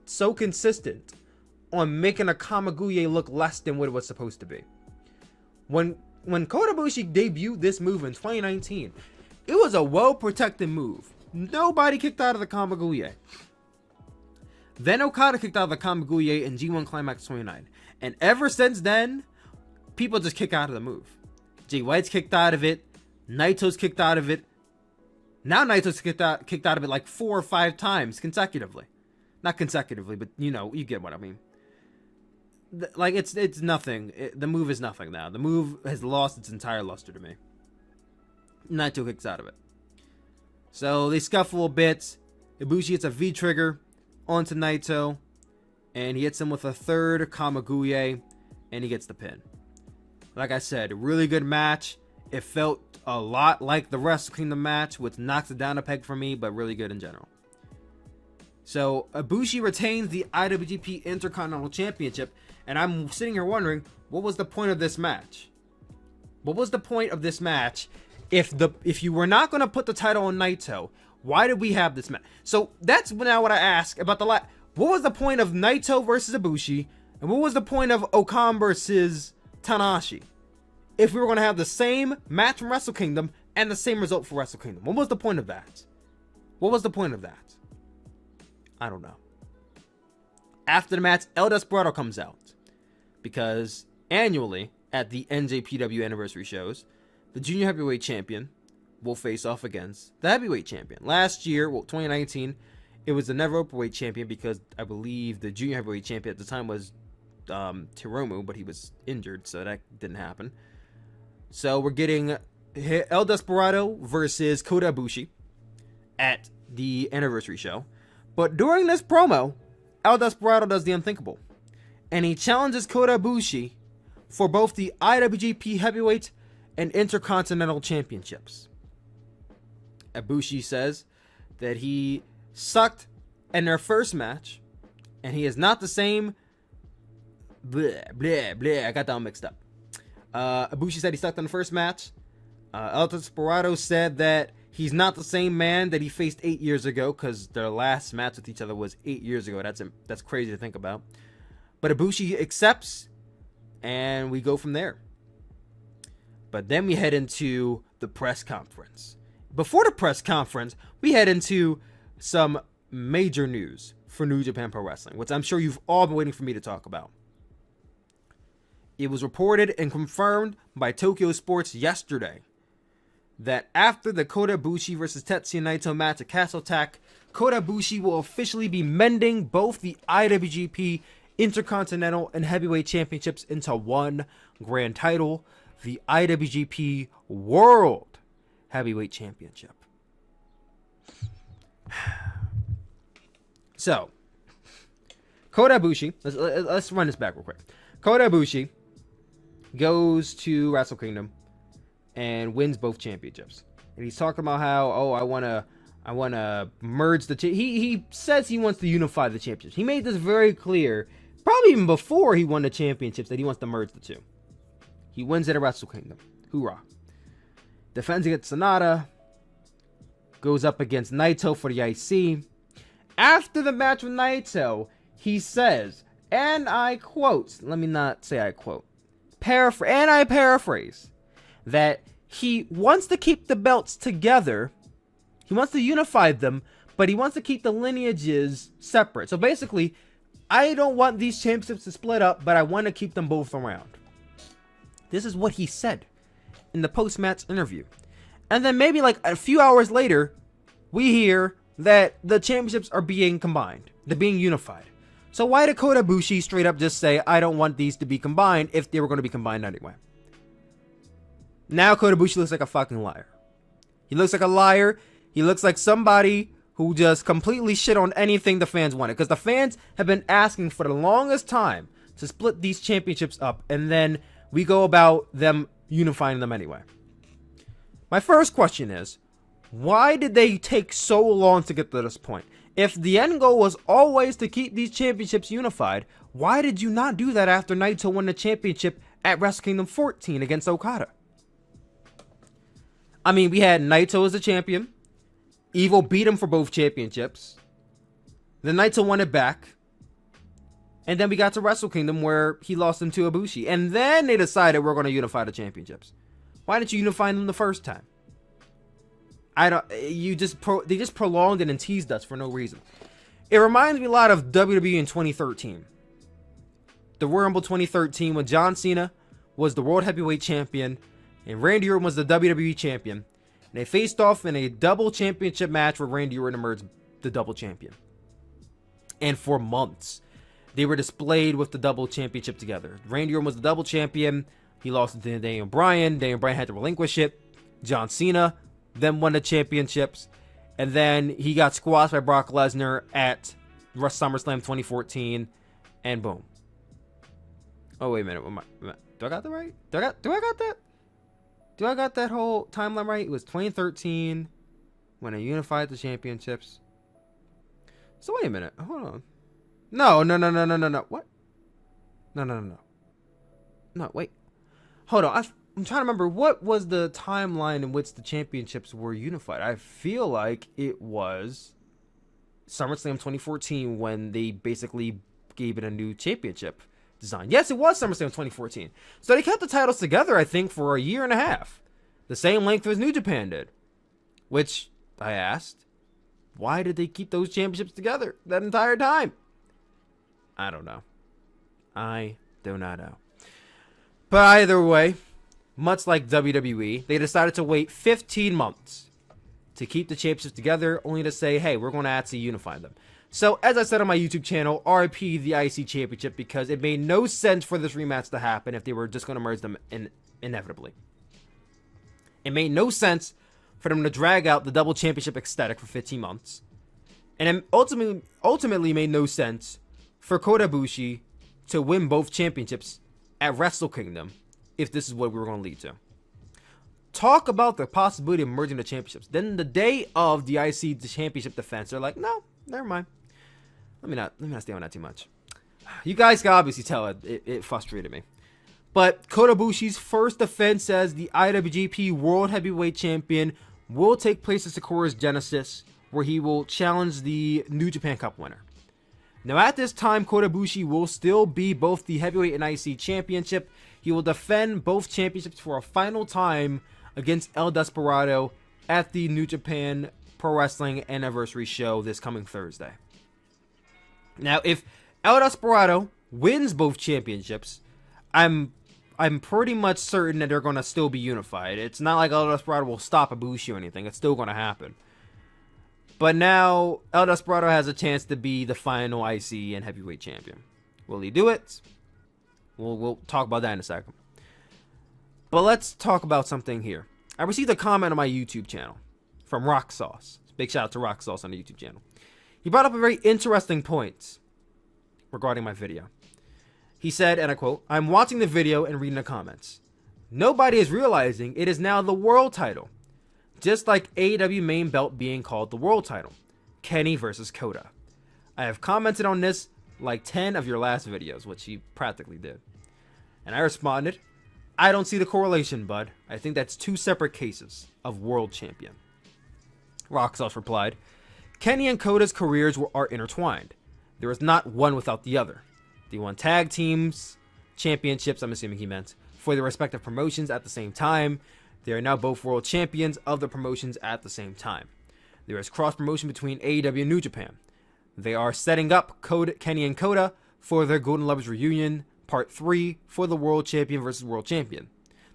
so consistent on making a Kamaguye look less than what it was supposed to be. When Kota Ibushi debuted this move in 2019, it was a well-protected move. Nobody kicked out of the Kamaguye. Then Okada kicked out of the Kamaguye in G1 Climax 29. And ever since then, people just kick out of the move. Jay White's kicked out of it. Naito's kicked out of it. Now Naito's kicked out of it like 4 or 5 times consecutively. Not consecutively, but you know, you get what I mean. Like, it's nothing. The move is nothing now. The move has lost its entire luster to me. Naito kicks out of it. So they scuffle a bit. Ibushi hits a V-trigger onto Naito, and he hits him with a third Kamaguye, and he gets the pin. Like I said, really good match. It felt a lot like the Wrestle Kingdom match, which knocks it down a peg for me, but really good in general. So Ibushi retains the IWGP Intercontinental Championship, and I'm sitting here wondering, what was the point of this match? What was the point of this match if you were not going to put the title on Naito? Why did we have this match? So that's now what I ask about what was the point of Naito versus Ibushi, and what was the point of Okada versus Tanahashi? If we were going to have the same match from Wrestle Kingdom and the same result for Wrestle Kingdom. What was the point of that? What was the point of that? I don't know. After the match, El Desperado comes out. Because annually, at the NJPW anniversary shows, the junior heavyweight champion will face off against the heavyweight champion. Last year, 2019, it was the never openweight champion because I believe the junior heavyweight champion at the time was Hiromu, but he was injured, so that didn't happen. So we're getting El Desperado versus Kota Ibushi at the anniversary show. But during this promo, El Desperado does the unthinkable. And he challenges Kota Ibushi for both the IWGP Heavyweight and Intercontinental Championships. Ibushi says that he sucked in their first match, and he is not the same. I got that all mixed up. Ibushi said he sucked in the first match. El Desperado said that he's not the same man that he faced 8 years ago, because their last match with each other was 8 years ago. That's crazy to think about. But Ibushi accepts, and we go from there. But then we head into the press conference. Before the press conference, we head into some major news for New Japan Pro Wrestling, which I'm sure you've all been waiting for me to talk about. It was reported and confirmed by Tokyo Sports yesterday that after the Kota Ibushi versus Tetsuya Naito match at Castle Attack, Kota Ibushi will officially be mending both the IWGP Intercontinental and Heavyweight Championships into one grand title, the IWGP World Heavyweight Championship. So, Kota Ibushi, let's run this back real quick. Kota Ibushi goes to Wrestle Kingdom and wins both championships. And he's talking about how, I want to merge the he says he wants to unify the championships. He made this very clear, probably even before he won the championships, that he wants to merge the two. He wins it at Wrestle Kingdom. Hoorah. Defends against Sonata. Goes up against Naito for the IC. After the match with Naito, he says, and I quote, let me not say I quote, I paraphrase, that he wants to keep the belts together. He wants to unify them, but he wants to keep the lineages separate. So basically, I don't want these championships to split up, but I want to keep them both around. This is what he said in the post-match interview. And then maybe like a few hours later, we hear that the championships are being combined. They're being unified. So why did Kota Ibushi straight up just say, I don't want these to be combined if they were going to be combined anyway? Now Kota Ibushi looks like a fucking liar. He looks like a liar. He looks like somebody who just completely shit on anything the fans wanted. Because the fans have been asking for the longest time to split these championships up. And then we go about them unifying them anyway. My first question is, why did they take so long to get to this point? If the end goal was always to keep these championships unified, why did you not do that after Naito won the championship at Wrestle Kingdom 14 against Okada? I mean, we had Naito as the champion. Evil beat him for both championships. Then Naito won it back. And then we got to Wrestle Kingdom where he lost them to Ibushi. And then they decided we're going to unify the championships. Why didn't you unify them the first time? They just prolonged it and teased us for no reason. It reminds me a lot of WWE in 2013. The Royal Rumble 2013 when John Cena was the World Heavyweight Champion and Randy Orton was the WWE Champion. And they faced off in a double championship match where Randy Orton emerged the double champion. And for months, they were displayed with the double championship together. Randy Orton was the double champion. He lost it to Daniel Bryan. Daniel Bryan had to relinquish it. John Cena then won the championships. And then he got squashed by Brock Lesnar at SummerSlam 2014. And boom. Oh, wait a minute. Do I got that right? Do I got that? Do I got that whole timeline right? It was 2013 when I unified the championships. So wait a minute. Hold on. No. What? No. No, wait. Hold on. I'm trying to remember, what was the timeline in which the championships were unified? I feel like it was SummerSlam 2014 when they basically gave it a new championship design. Yes, it was SummerSlam 2014. So they kept the titles together, I think, for a year and a half. the same length as New Japan did. Which, I asked, why did they keep those championships together that entire time? I don't know. I do not know. But either way, much like WWE, they decided to wait 15 months to keep the championships together, only to say, hey, we're going to actually unify them. So, as I said on my YouTube channel, RIP the IC Championship, because it made no sense for this rematch to happen if they were just going to merge them inevitably. It made no sense for them to drag out the double championship aesthetic for 15 months. And it ultimately made no sense for Kota Ibushi to win both championships at Wrestle Kingdom if this is what we were going to lead to. Talk about the possibility of merging the championships. Then the day of the IC championship defense, they're like, no, never mind. Let me not stay on that too much. You guys can obviously tell it frustrated me. But Kota Ibushi's first defense as the IWGP World Heavyweight Champion will take place at Sakura's Genesis, where he will challenge the New Japan Cup winner. Now at this time, Kota Ibushi will still be both the Heavyweight and IC Championship. He will defend both championships for a final time against El Desperado at the New Japan Pro Wrestling Anniversary Show this coming Thursday. Now, if El Desperado wins both championships, I'm pretty much certain that they're going to still be unified. It's not like El Desperado will stop Ibushi or anything. It's still going to happen. But now, El Desperado has a chance to be the final IC and Heavyweight Champion. Will he do it? We'll talk about that in a second. But let's talk about something here. I received a comment on my YouTube channel from Rock Sauce. Big shout out to Rock Sauce on the YouTube channel. He brought up a very interesting point regarding my video. He said, and I quote, "I'm watching the video and reading the comments. Nobody is realizing it is now the world title. Just like AEW main belt being called the world title. Kenny versus Kota. I have commented on this like 10 of your last videos," which he practically did. And I responded, "I don't see the correlation, bud. I think that's two separate cases of world champion." Roxos replied, "Kenny and Kota's careers are intertwined. There is not one without the other. They won tag teams, championships, I'm assuming he meant, for their respective promotions at the same time. They are now both world champions of the promotions at the same time. There is cross-promotion between AEW and New Japan. They are setting up Kenny and Kota for their Golden Lovers reunion, part 3, for the world champion versus world champion.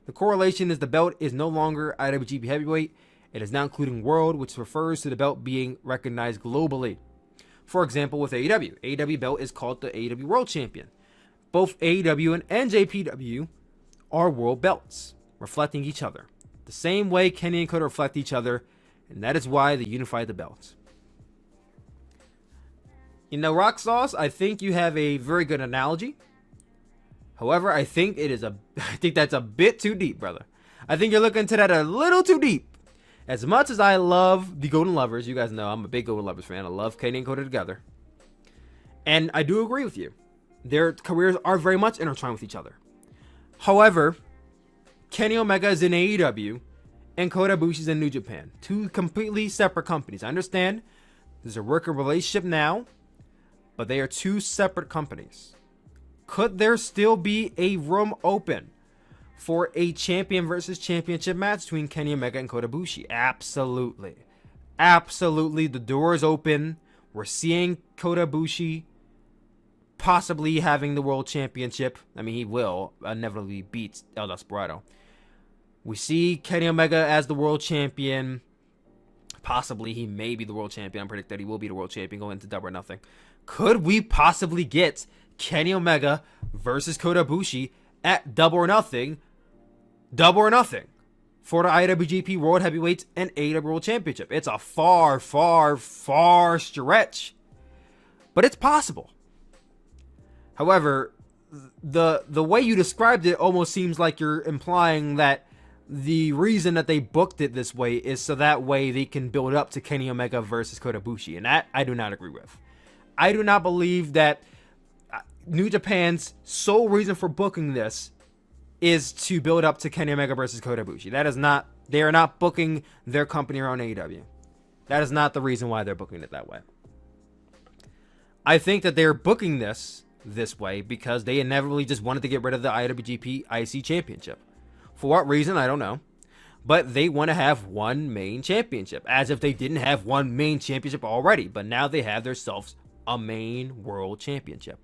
The correlation is the belt is no longer IWGP Heavyweight. It is now including world, which refers to the belt being recognized globally. For example, with AEW, AEW belt is called the AEW World Champion. Both AEW and NJPW are world belts, reflecting each other. The same way Kenny and Kota reflect each other, and that is why they unified the belts." You know, Rock Sauce, I think you have a very good analogy. However, I think that's a bit too deep, brother. I think you're looking into that a little too deep. As much as I love the Golden Lovers, you guys know I'm a big Golden Lovers fan. I love Kenny and Kota together. And I do agree with you. Their careers are very much intertwined with each other. However, Kenny Omega is in AEW and Kota Ibushi is in New Japan. Two completely separate companies. I understand there's a working relationship now, but they are two separate companies. Could there still be a room open for a champion versus championship match between Kenny Omega and Kota Ibushi? Absolutely. Absolutely. The door is open. We're seeing Kota Ibushi possibly having the world championship. I mean, he will inevitably beat El Desperado. We see Kenny Omega as the world champion. Possibly he may be the world champion. I predict that he will be the world champion going into Double or Nothing. Could we possibly get Kenny Omega versus Kota Ibushi at Double or Nothing for the IWGP World Heavyweight and AEW World Championship? It's a far, far, far stretch, but it's possible. However, the way you described it almost seems like you're implying that the reason that they booked it this way is so that way they can build up to Kenny Omega versus Kota Ibushi, and that I do not agree with. I do not believe that New Japan's sole reason for booking this is to build up to Kenny Omega versus Kota Ibushi. That is not, they are not booking their company around AEW. That is not the reason why they're booking it that way. I think that they're booking this way because they inevitably just wanted to get rid of the IWGP IC Championship. For what reason, I don't know. But they want to have one main championship, as if they didn't have one main championship already. But now they have themselves a main world championship.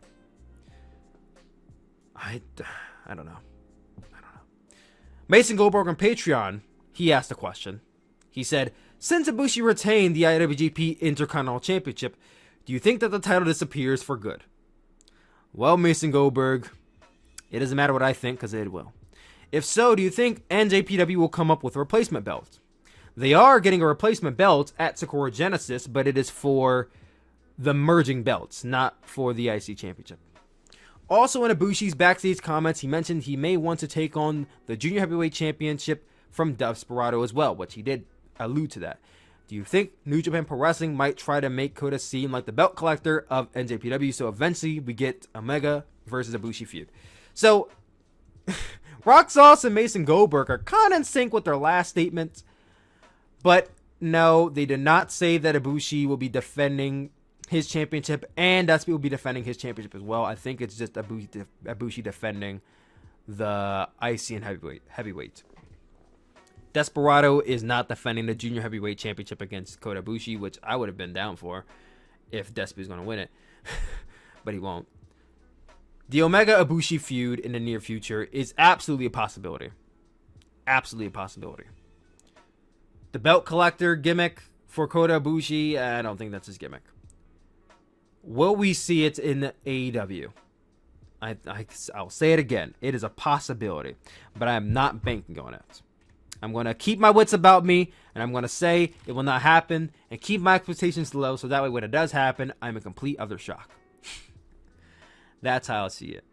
I don't know. Mason Goldberg on Patreon, he asked a question. He said, since Ibushi retained the IWGP Intercontinental Championship, do you think that the title disappears for good? Well, Mason Goldberg, it doesn't matter what I think, because it will. If so, do you think NJPW will come up with a replacement belt? They are getting a replacement belt at Sakura Genesis, but it is for the merging belts, not for the IC Championship. Also, in Ibushi's backstage comments, he mentioned he may want to take on the Junior Heavyweight Championship from Desperado as well, which he did allude to that. Do you think New Japan Pro Wrestling might try to make Kota seem like the belt collector of NJPW, so eventually we get Omega versus Ibushi feud? So, Rock Sauce and Mason Goldberg are kind of in sync with their last statements, but no, they did not say that Ibushi will be defending his championship, and Dusty will be defending his championship as well. I think it's just Ibushi defending the IC and heavyweight. Desperado is not defending the junior heavyweight championship against Kota Ibushi, which I would have been down for if Despy was going to win it, but he won't. The Omega Ibushi feud in the near future is absolutely a possibility. Absolutely a possibility. The belt collector gimmick for Kota Ibushi, I don't think that's his gimmick. Will we see it in AEW? I'll say it again. It is a possibility, but I am not banking on it. I'm going to keep my wits about me, and I'm going to say it will not happen, and keep my expectations low, so that way when it does happen, I'm in complete utter shock. That's how I see it.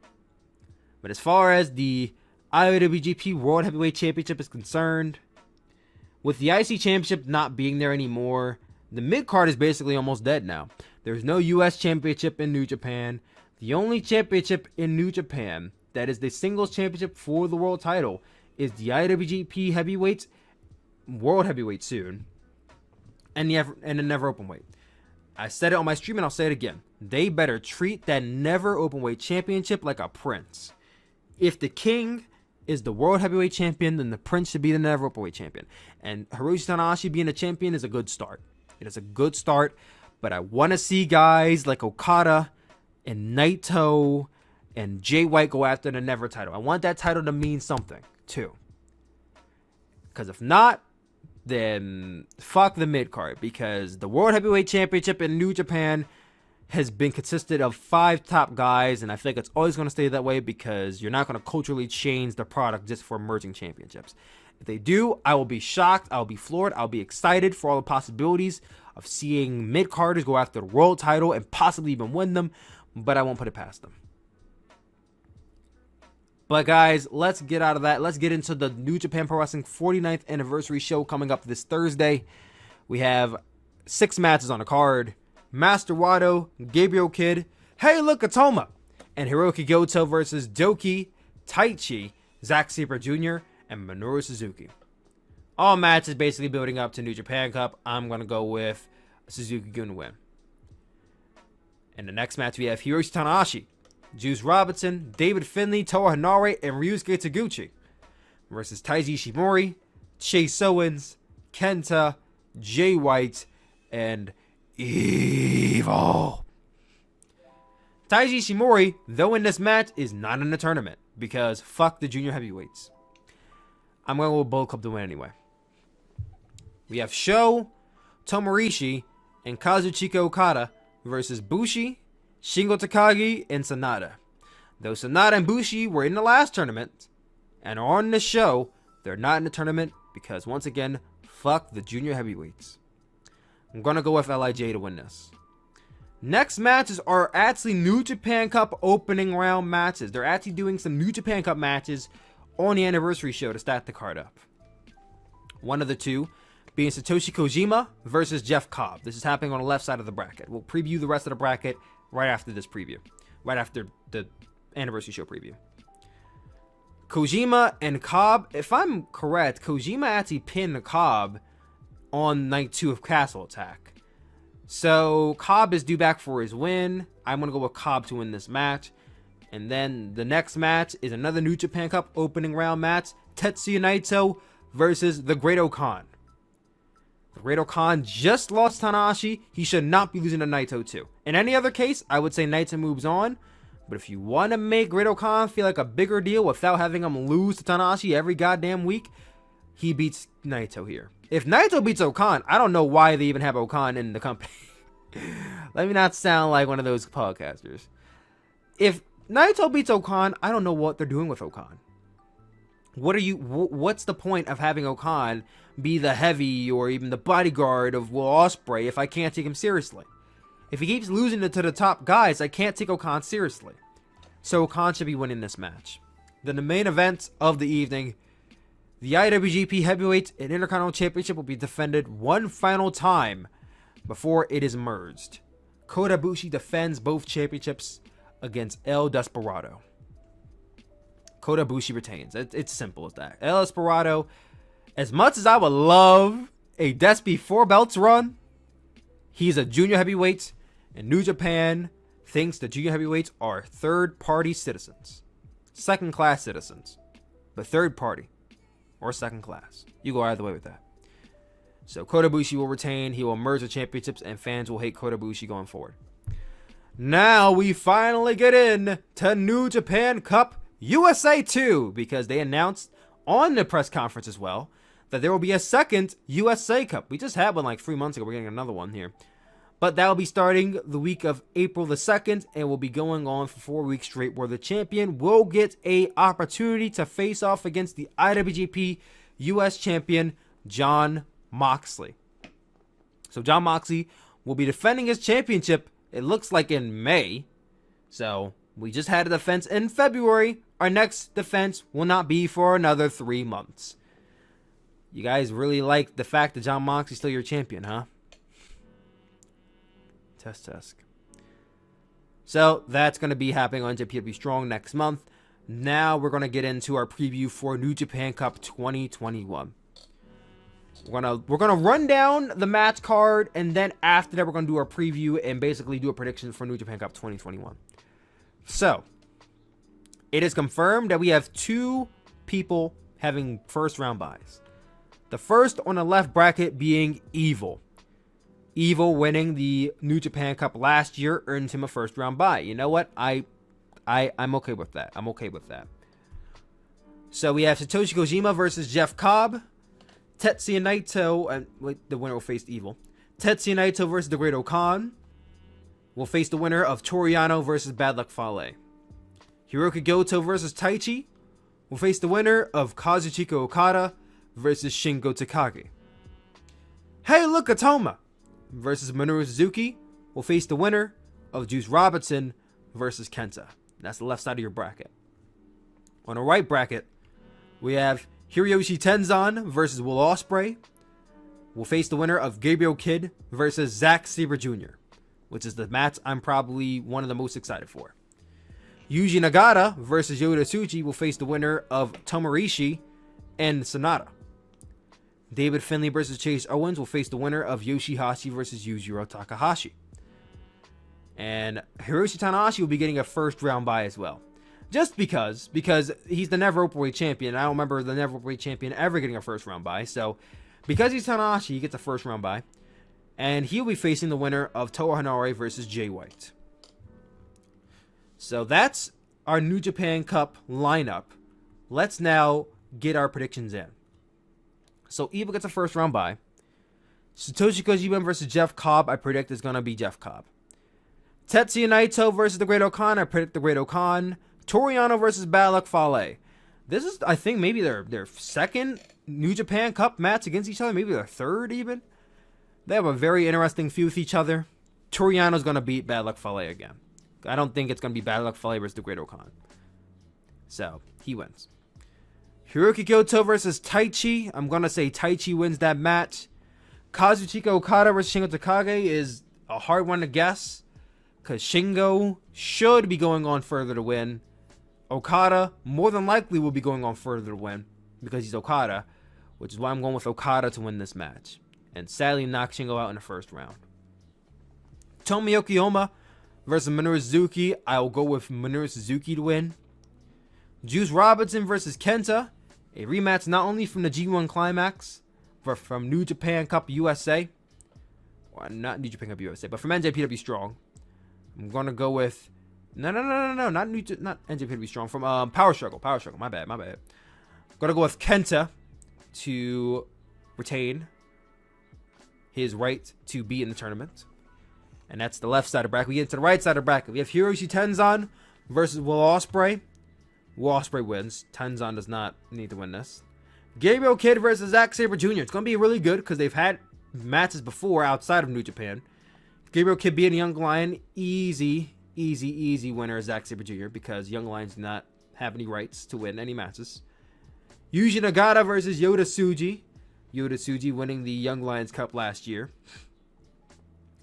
But as far as the IWGP World Heavyweight Championship is concerned, with the IC Championship not being there anymore, the mid-card is basically almost dead now. There's no US Championship in New Japan. The only championship in New Japan that is the singles championship for the world title is the IWGP Heavyweight, World Heavyweight soon, and the Never Openweight. I said it on my stream and I'll say it again. They better treat that Never Openweight Championship like a prince. If the king is the World Heavyweight Champion, then the prince should be the Never Openweight Champion. And Hiroshi Tanahashi being a champion is a good start. It is a good start, but I want to see guys like Okada and Naito and Jay White go after the Never title. I want that title to mean something, too. Because if not, then fuck the mid-card. Because the World Heavyweight Championship in New Japan has been consisted of 5 top guys, and I think it's always going to stay that way because you're not going to culturally change the product just for merging championships. If they do, I will be shocked, I'll be floored, I'll be excited for all the possibilities of seeing mid-carders go after the world title and possibly even win them, but I won't put it past them. But guys, let's get out of that. Let's get into the New Japan Pro Wrestling 49th anniversary show coming up this Thursday. We have 6 matches on the card. Master Wato, Gabriel Kidd, Hey Look Atoma, and Hiroki Goto versus Doki, Taichi, Zack Sabre Jr., and Minoru Suzuki. All matches basically building up to New Japan Cup. I'm going to go with Suzuki going to win. In the next match, we have Hiroshi Tanahashi, Juice Robinson, David Finlay, Toa Henare, and Ryusuke Taguchi versus Taiji Ishimori, Chase Owens, Kenta, Jay White, and Evil. Taiji Ishimori, though in this match, is not in the tournament because fuck the junior heavyweights. I'm going to go with Bullet Club to win anyway. We have Sho, Tomorishi, and Kazuchika Okada versus Bushi, Shingo Takagi, and Sanada. Though Sanada and Bushi were in the last tournament and are on the show, they're not in the tournament because, once again, fuck the junior heavyweights. I'm going to go with LIJ to win this. Next matches are actually New Japan Cup opening round matches. They're actually doing some New Japan Cup matches on the anniversary show to stack the card up. One of the two being Satoshi Kojima versus Jeff Cobb. This is happening on the left side of the bracket. We'll preview the rest of the bracket right after this preview. Right after the anniversary show preview. Kojima and Cobb, if I'm correct, Kojima actually pinned Cobb on night 2 of Castle Attack. So Cobb is due back for his win. I'm going to go with Cobb to win this match. And then the next match is another New Japan Cup opening round match. Tetsuya Naito versus the Great Okan. The Great Okan just lost Tanahashi. He should not be losing to Naito too. In any other case, I would say Naito moves on. But if you want to make Great Okan feel like a bigger deal without having him lose to Tanahashi every goddamn week, he beats Naito here. If Naito beats Okan, I don't know why they even have Okan in the company. Let me not sound like one of those podcasters. If Naito beats Okan, I don't know what they're doing with Okan. What's the point of having Okan be the heavy or even the bodyguard of Will Ospreay if I can't take him seriously? If he keeps losing it to the top guys, I can't take Okan seriously. So Okan should be winning this match. Then the main event of the evening, the IWGP Heavyweight and Intercontinental Championship will be defended one final time before it is merged. Kota Ibushi defends both championships against El Desperado. Kota Ibushi retains. It's simple as that. El Desperado, as much as I would love a Despy 4 belts run, he's a junior heavyweight, and New Japan thinks the junior heavyweights are third-party citizens. Second-class citizens. But third-party. Or second-class. You go either way with that. So Kota Ibushi will retain. He will merge the championships, and fans will hate Kota Ibushi going forward. Now we finally get in to New Japan Cup USA 2, because they announced on the press conference as well that there will be a second USA Cup. We just had one like 3 months ago. We're getting another one here. But that will be starting the week of April the 2nd and will be going on for 4 weeks straight, where the champion will get an opportunity to face off against the IWGP US champion, Jon Moxley. So Jon Moxley will be defending his championship, it looks like in May. So we just had a defense in February. Our next defense will not be for another 3 months. You guys really like the fact that Jon Moxley's still your champion, huh? Test. So that's going to be happening on NJPW Strong next month. Now we're going to get into our preview for New Japan Cup 2021. We're gonna run down the match card, and then after that we're gonna do our preview and basically do a prediction for New Japan Cup 2021. So it is confirmed that we have 2 people having first round buys. The first on the left bracket being Evil. Evil winning the New Japan Cup last year earned him a first round buy. You know what? I'm okay with that. I'm okay with that. So we have Satoshi Kojima versus Jeff Cobb. Tetsuya Naito, and the winner will face Evil. Tetsuya Naito versus the Great Okan will face the winner of Toriano versus Bad Luck Fale. Hiroki Goto versus Taichi will face the winner of Kazuchika Okada versus Shingo Takagi. Hey, look, Atoma versus Minoru Suzuki will face the winner of Juice Robinson versus Kenta. That's the left side of your bracket. On the right bracket, we have Hiroshi Tenzan versus Will Ospreay will face the winner of Gabriel Kidd versus Zack Sabre Jr., which is the match I'm probably one of the most excited for. Yuji Nagata versus Yota Tsuji will face the winner of Tomoichi and Sonata. David Finlay versus Chase Owens will face the winner of Yoshihashi versus Yujiro Takahashi. And Hiroshi Tanahashi will be getting a first round bye as well. Just because he's the Never Openweight champion. I don't remember the Never Openweight champion ever getting a first round bye. So because he's Tanahashi, he gets a first round bye. And he'll be facing the winner of Toa Hanare versus Jay White. So that's our New Japan Cup lineup. Let's now get our predictions in. So Evil gets a first round bye. Satoshi Kojima versus Jeff Cobb, I predict is going to be Jeff Cobb. Tetsuya Naito versus the Great Okan, I predict the Great Okan. Toriano versus Bad Luck Fale. This is, I think, maybe their second New Japan Cup match against each other. Maybe their third, even. They have a very interesting feud with each other. Toriano's going to beat Bad Luck Fale again. I don't think it's going to be Bad Luck Fale versus the Great Okan. So, he wins. Hiroki Goto versus Taichi. I'm going to say Taichi wins that match. Kazuchika Okada versus Shingo Takagi is a hard one to guess, because Shingo should be going on further to win. Okada more than likely will be going on further to win because he's Okada, which is why I'm going with Okada to win this match. And sadly knock Shingo out in the first round. Tomoaki Honma versus Minoru Suzuki. I'll go with Minoru Suzuki to win. Juice Robinson versus Kenta. A rematch not only from the G1 Climax, but from New Japan Cup USA. Well, not New Japan Cup USA, but from NJPW Strong. I'm going to go with... No, not NJPW Strong. From Power Struggle. My bad. I'm going to go with Kenta to retain his right to be in the tournament. And that's the left side of the bracket. We get into the right side of the bracket. We have Hiroshi Tenzan versus Will Ospreay. Will Ospreay wins. Tenzan does not need to win this. Gabriel Kidd versus Zack Sabre Jr. It's going to be really good because they've had matches before outside of New Japan. Gabriel Kidd being a Young Lion, easy winner is Zack Sabre Jr. because Young Lions do not have any rights to win any matches. Yuji Nagata versus Yota Tsuji. Yota Tsuji winning the Young Lions Cup last year.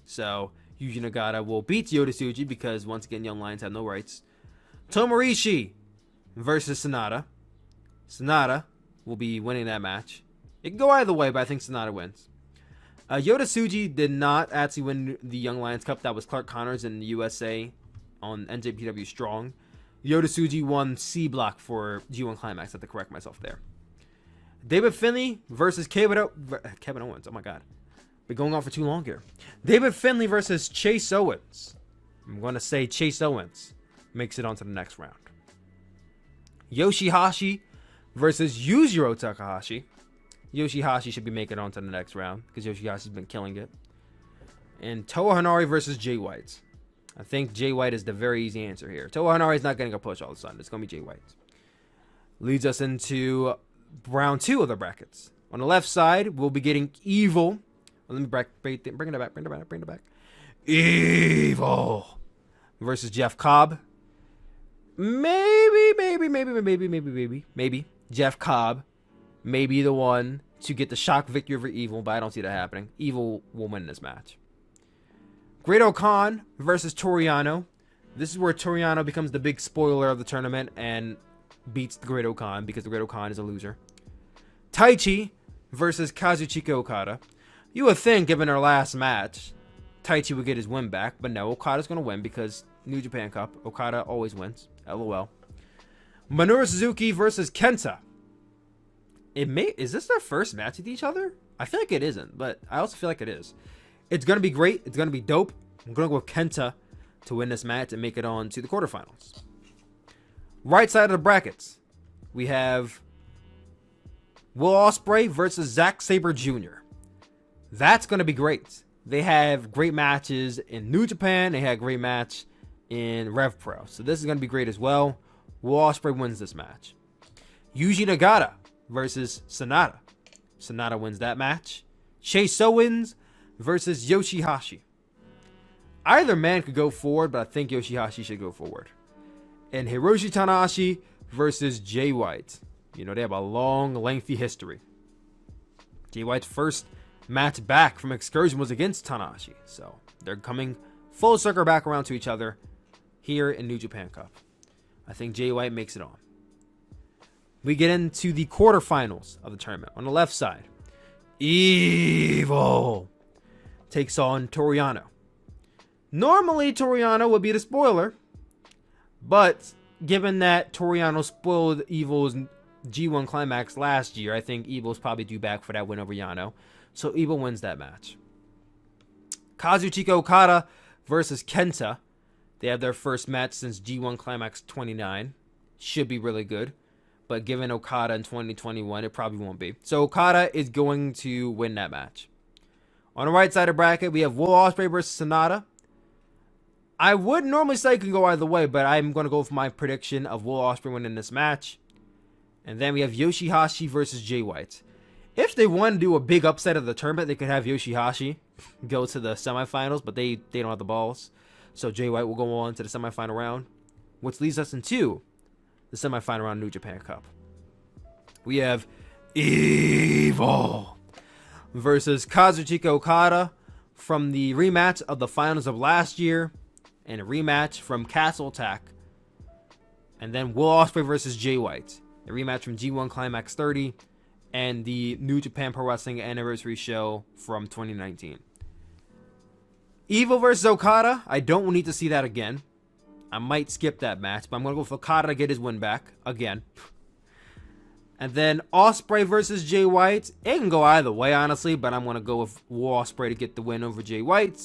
So Yuji Nagata will beat Yota Tsuji because once again Young Lions have no rights. Tomorishi versus Sonata. Sonata will be winning that match. It can go either way, but I think Sonata wins. Yota Tsuji did not actually win the Young Lions Cup. That was Clark Connors in the USA on NJPW Strong. Yota Tsuji won C block for G1 Climax. I have to correct myself there. David Finlay versus Kevin Owens. Oh my god. Been going on for too long here. David Finlay versus Chase Owens. I'm going to say Chase Owens makes it onto the next round. Yoshihashi versus Yujiro Takahashi. Yoshihashi should be making it onto the next round because Yoshihashi's been killing it. And Toa Hanare versus Jay White. I think Jay White is the very easy answer here. Toa Hanare is not getting a push all of a sudden. It's going to be Jay White. Leads us into round 2 of the brackets. On the left side, we'll be getting Evil. Well, let me bring it back. Evil versus Jeff Cobb. Maybe Jeff Cobb may be the one to get the shock victory over Evil, but I don't see that happening. Evil will win this match. Great-O-Khan versus Toriano. This is where Toriano becomes the big spoiler of the tournament and beats the Great-O-Khan because the Great-O-Khan is a loser. Taichi versus Kazuchika Okada. You would think, given our last match, Taichi would get his win back, but no, Okada's going to win because New Japan Cup. Okada always wins. LOL. Minoru Suzuki versus Kenta. Is this their first match with each other? I feel like it isn't, but I also feel like it is. It's going to be great. It's going to be dope. I'm going to go with Kenta to win this match and make it on to the quarterfinals. Right side of the brackets, we have Will Ospreay versus Zack Sabre Jr. That's going to be great. They have great matches in New Japan. They had a great match in Rev Pro. So this is going to be great as well. Will Ospreay wins this match. Yuji Nagata versus Sonata. Sonata wins that match. Chase Owens versus Yoshihashi. Either man could go forward, but I think Yoshihashi should go forward. And Hiroshi Tanahashi versus Jay White. You know, they have a long, lengthy history. Jay White's first match back from Excursion was against Tanahashi. So they're coming full circle back around to each other here in New Japan Cup. I think Jay White makes it on. We get into the quarterfinals of the tournament. On the left side, Evil takes on Toriano. Normally, Toriano would be the spoiler, but given that Toriano spoiled Evil's G1 Climax last year, I think Evil's probably due back for that win over Yano. So Evil wins that match. Kazuchika Okada versus Kenta. They have their first match since G1 Climax 29. Should be really good. But given Okada in 2021, it probably won't be. So Okada is going to win that match. On the right side of the bracket, we have Will Ospreay versus Sonata. I would normally say it can go either way, but I'm going to go with my prediction of Will Ospreay winning this match. And then we have Yoshihashi versus Jay White. If they want to do a big upset of the tournament, they could have Yoshihashi go to the semifinals, but they don't have the balls. So Jay White will go on to the semifinal round, which leads us into the semifinal round New Japan Cup. We have Evil versus Kazuchika Okada from the rematch of the finals of last year and a rematch from Castle Attack. And then Will Ospreay versus Jay White, a rematch from G1 Climax 30 and the New Japan Pro Wrestling Anniversary Show from 2019. Evil versus Okada, I don't need to see that again. I might skip that match, but I'm going to go for Okada to get his win back again. And then Ospreay versus Jay White. It can go either way, honestly, but I'm going to go with Ospreay to get the win over Jay White.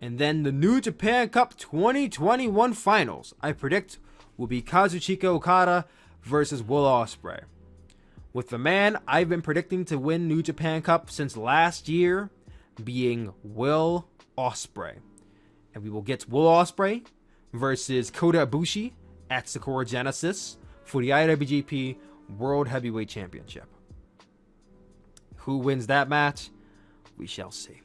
And then the New Japan Cup 2021 Finals, I predict, will be Kazuchika Okada versus Will Ospreay. With the man I've been predicting to win New Japan Cup since last year being Will Ospreay. And we will get Will Ospreay versus Kota Ibushi at Sakura Genesis for the IWGP World Heavyweight Championship. Who wins that match? We shall see.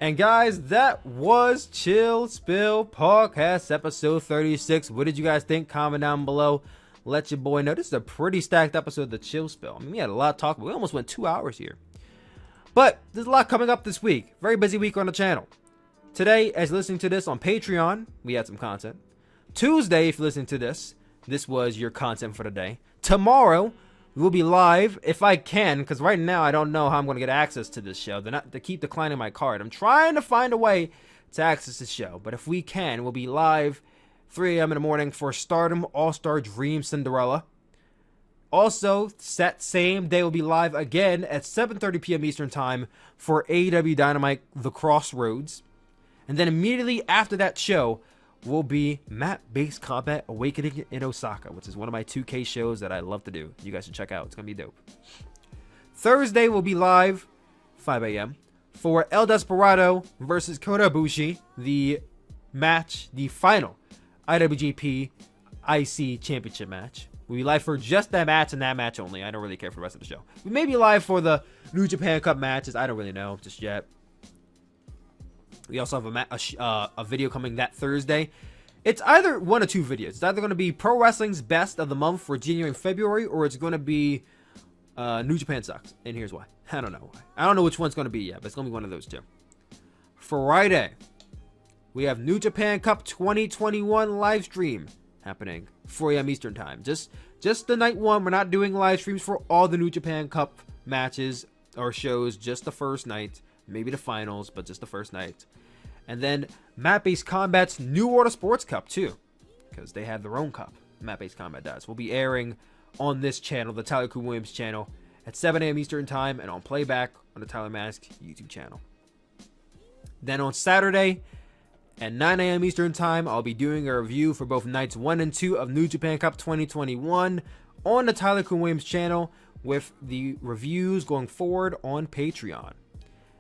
And guys, that was Chill Spill Podcast episode 36. What did you guys think? Comment down below. Let your boy know. This is a pretty stacked episode of the Chill Spill. I mean, we had a lot to talk about. We almost went 2 hours here. But there's a lot coming up this week. Very busy week on the channel. Today, as you're listening to this on Patreon, we had some content. Tuesday, if you're listening to this, this was your content for the day. Tomorrow, we'll be live, if I can, because right now I don't know how I'm going to get access to this show. They keep declining my card. I'm trying to find a way to access this show. But if we can, we'll be live 3 a.m. in the morning for Stardom All-Star Dream Cinderella. Also, that same day, we'll be live again at 7:30 p.m. Eastern Time for AEW Dynamite The Crossroads. And then immediately after that show will be Map-Based Combat Awakening in Osaka, which is one of my 2K shows that I love to do. You guys should check out. It's going to be dope. Thursday will be live 5 a.m. for El Desperado versus Kota Ibushi, the match, the final IWGP IC Championship match. We'll be live for just that match and that match only. I don't really care for the rest of the show. We may be live for the New Japan Cup matches. I don't really know just yet. We also have a video coming that Thursday. It's either one or two videos. It's either going to be Pro Wrestling's Best of the Month for January and February, or it's going to be New Japan Sucks. And here's why. I don't know why. I don't know which one's going to be yet, but it's going to be one of those two. Friday, we have New Japan Cup 2021 live stream happening 4 a.m. Eastern Time. Just the night one. We're not doing live streams for all the New Japan Cup matches or shows. Just the first night. Maybe the finals, but just the first night. And then Map-Based Combat's New Order Sports Cup too, because they have their own cup. Map-Based Combat does. Will be airing on this channel, the Tyler Coon Williams channel, at 7 a.m. Eastern Time, and on playback on the Tyler Mask YouTube channel. Then on Saturday at 9 a.m. Eastern Time, I'll be doing a review for both nights 1 and 2 of New Japan Cup 2021 on the Tyler Coon Williams channel, with the reviews going forward on Patreon.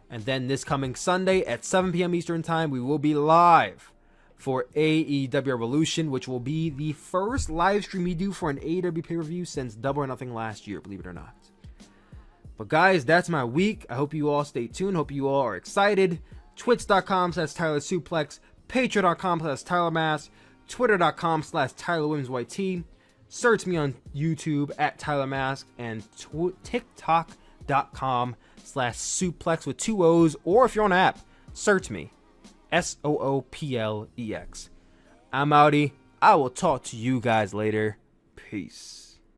And then this coming Sunday at 7 p.m. Eastern Time, we will be live for AEW Revolution, which will be the first live stream we do for an AEW pay-per-view since Double or Nothing last year, believe it or not. But guys, that's my week. I hope you all stay tuned. Hope you all are excited. Twitch.com/TylerSuplex, Patreon.com/TylerMask, Twitter.com/TylerWilliamsYT. Search me on YouTube at TylerMask, and TikTok.com/suplex with 2 O's, or if you're on an app, search me, SOOPLEX. I'm outie. I will talk to you guys later. Peace.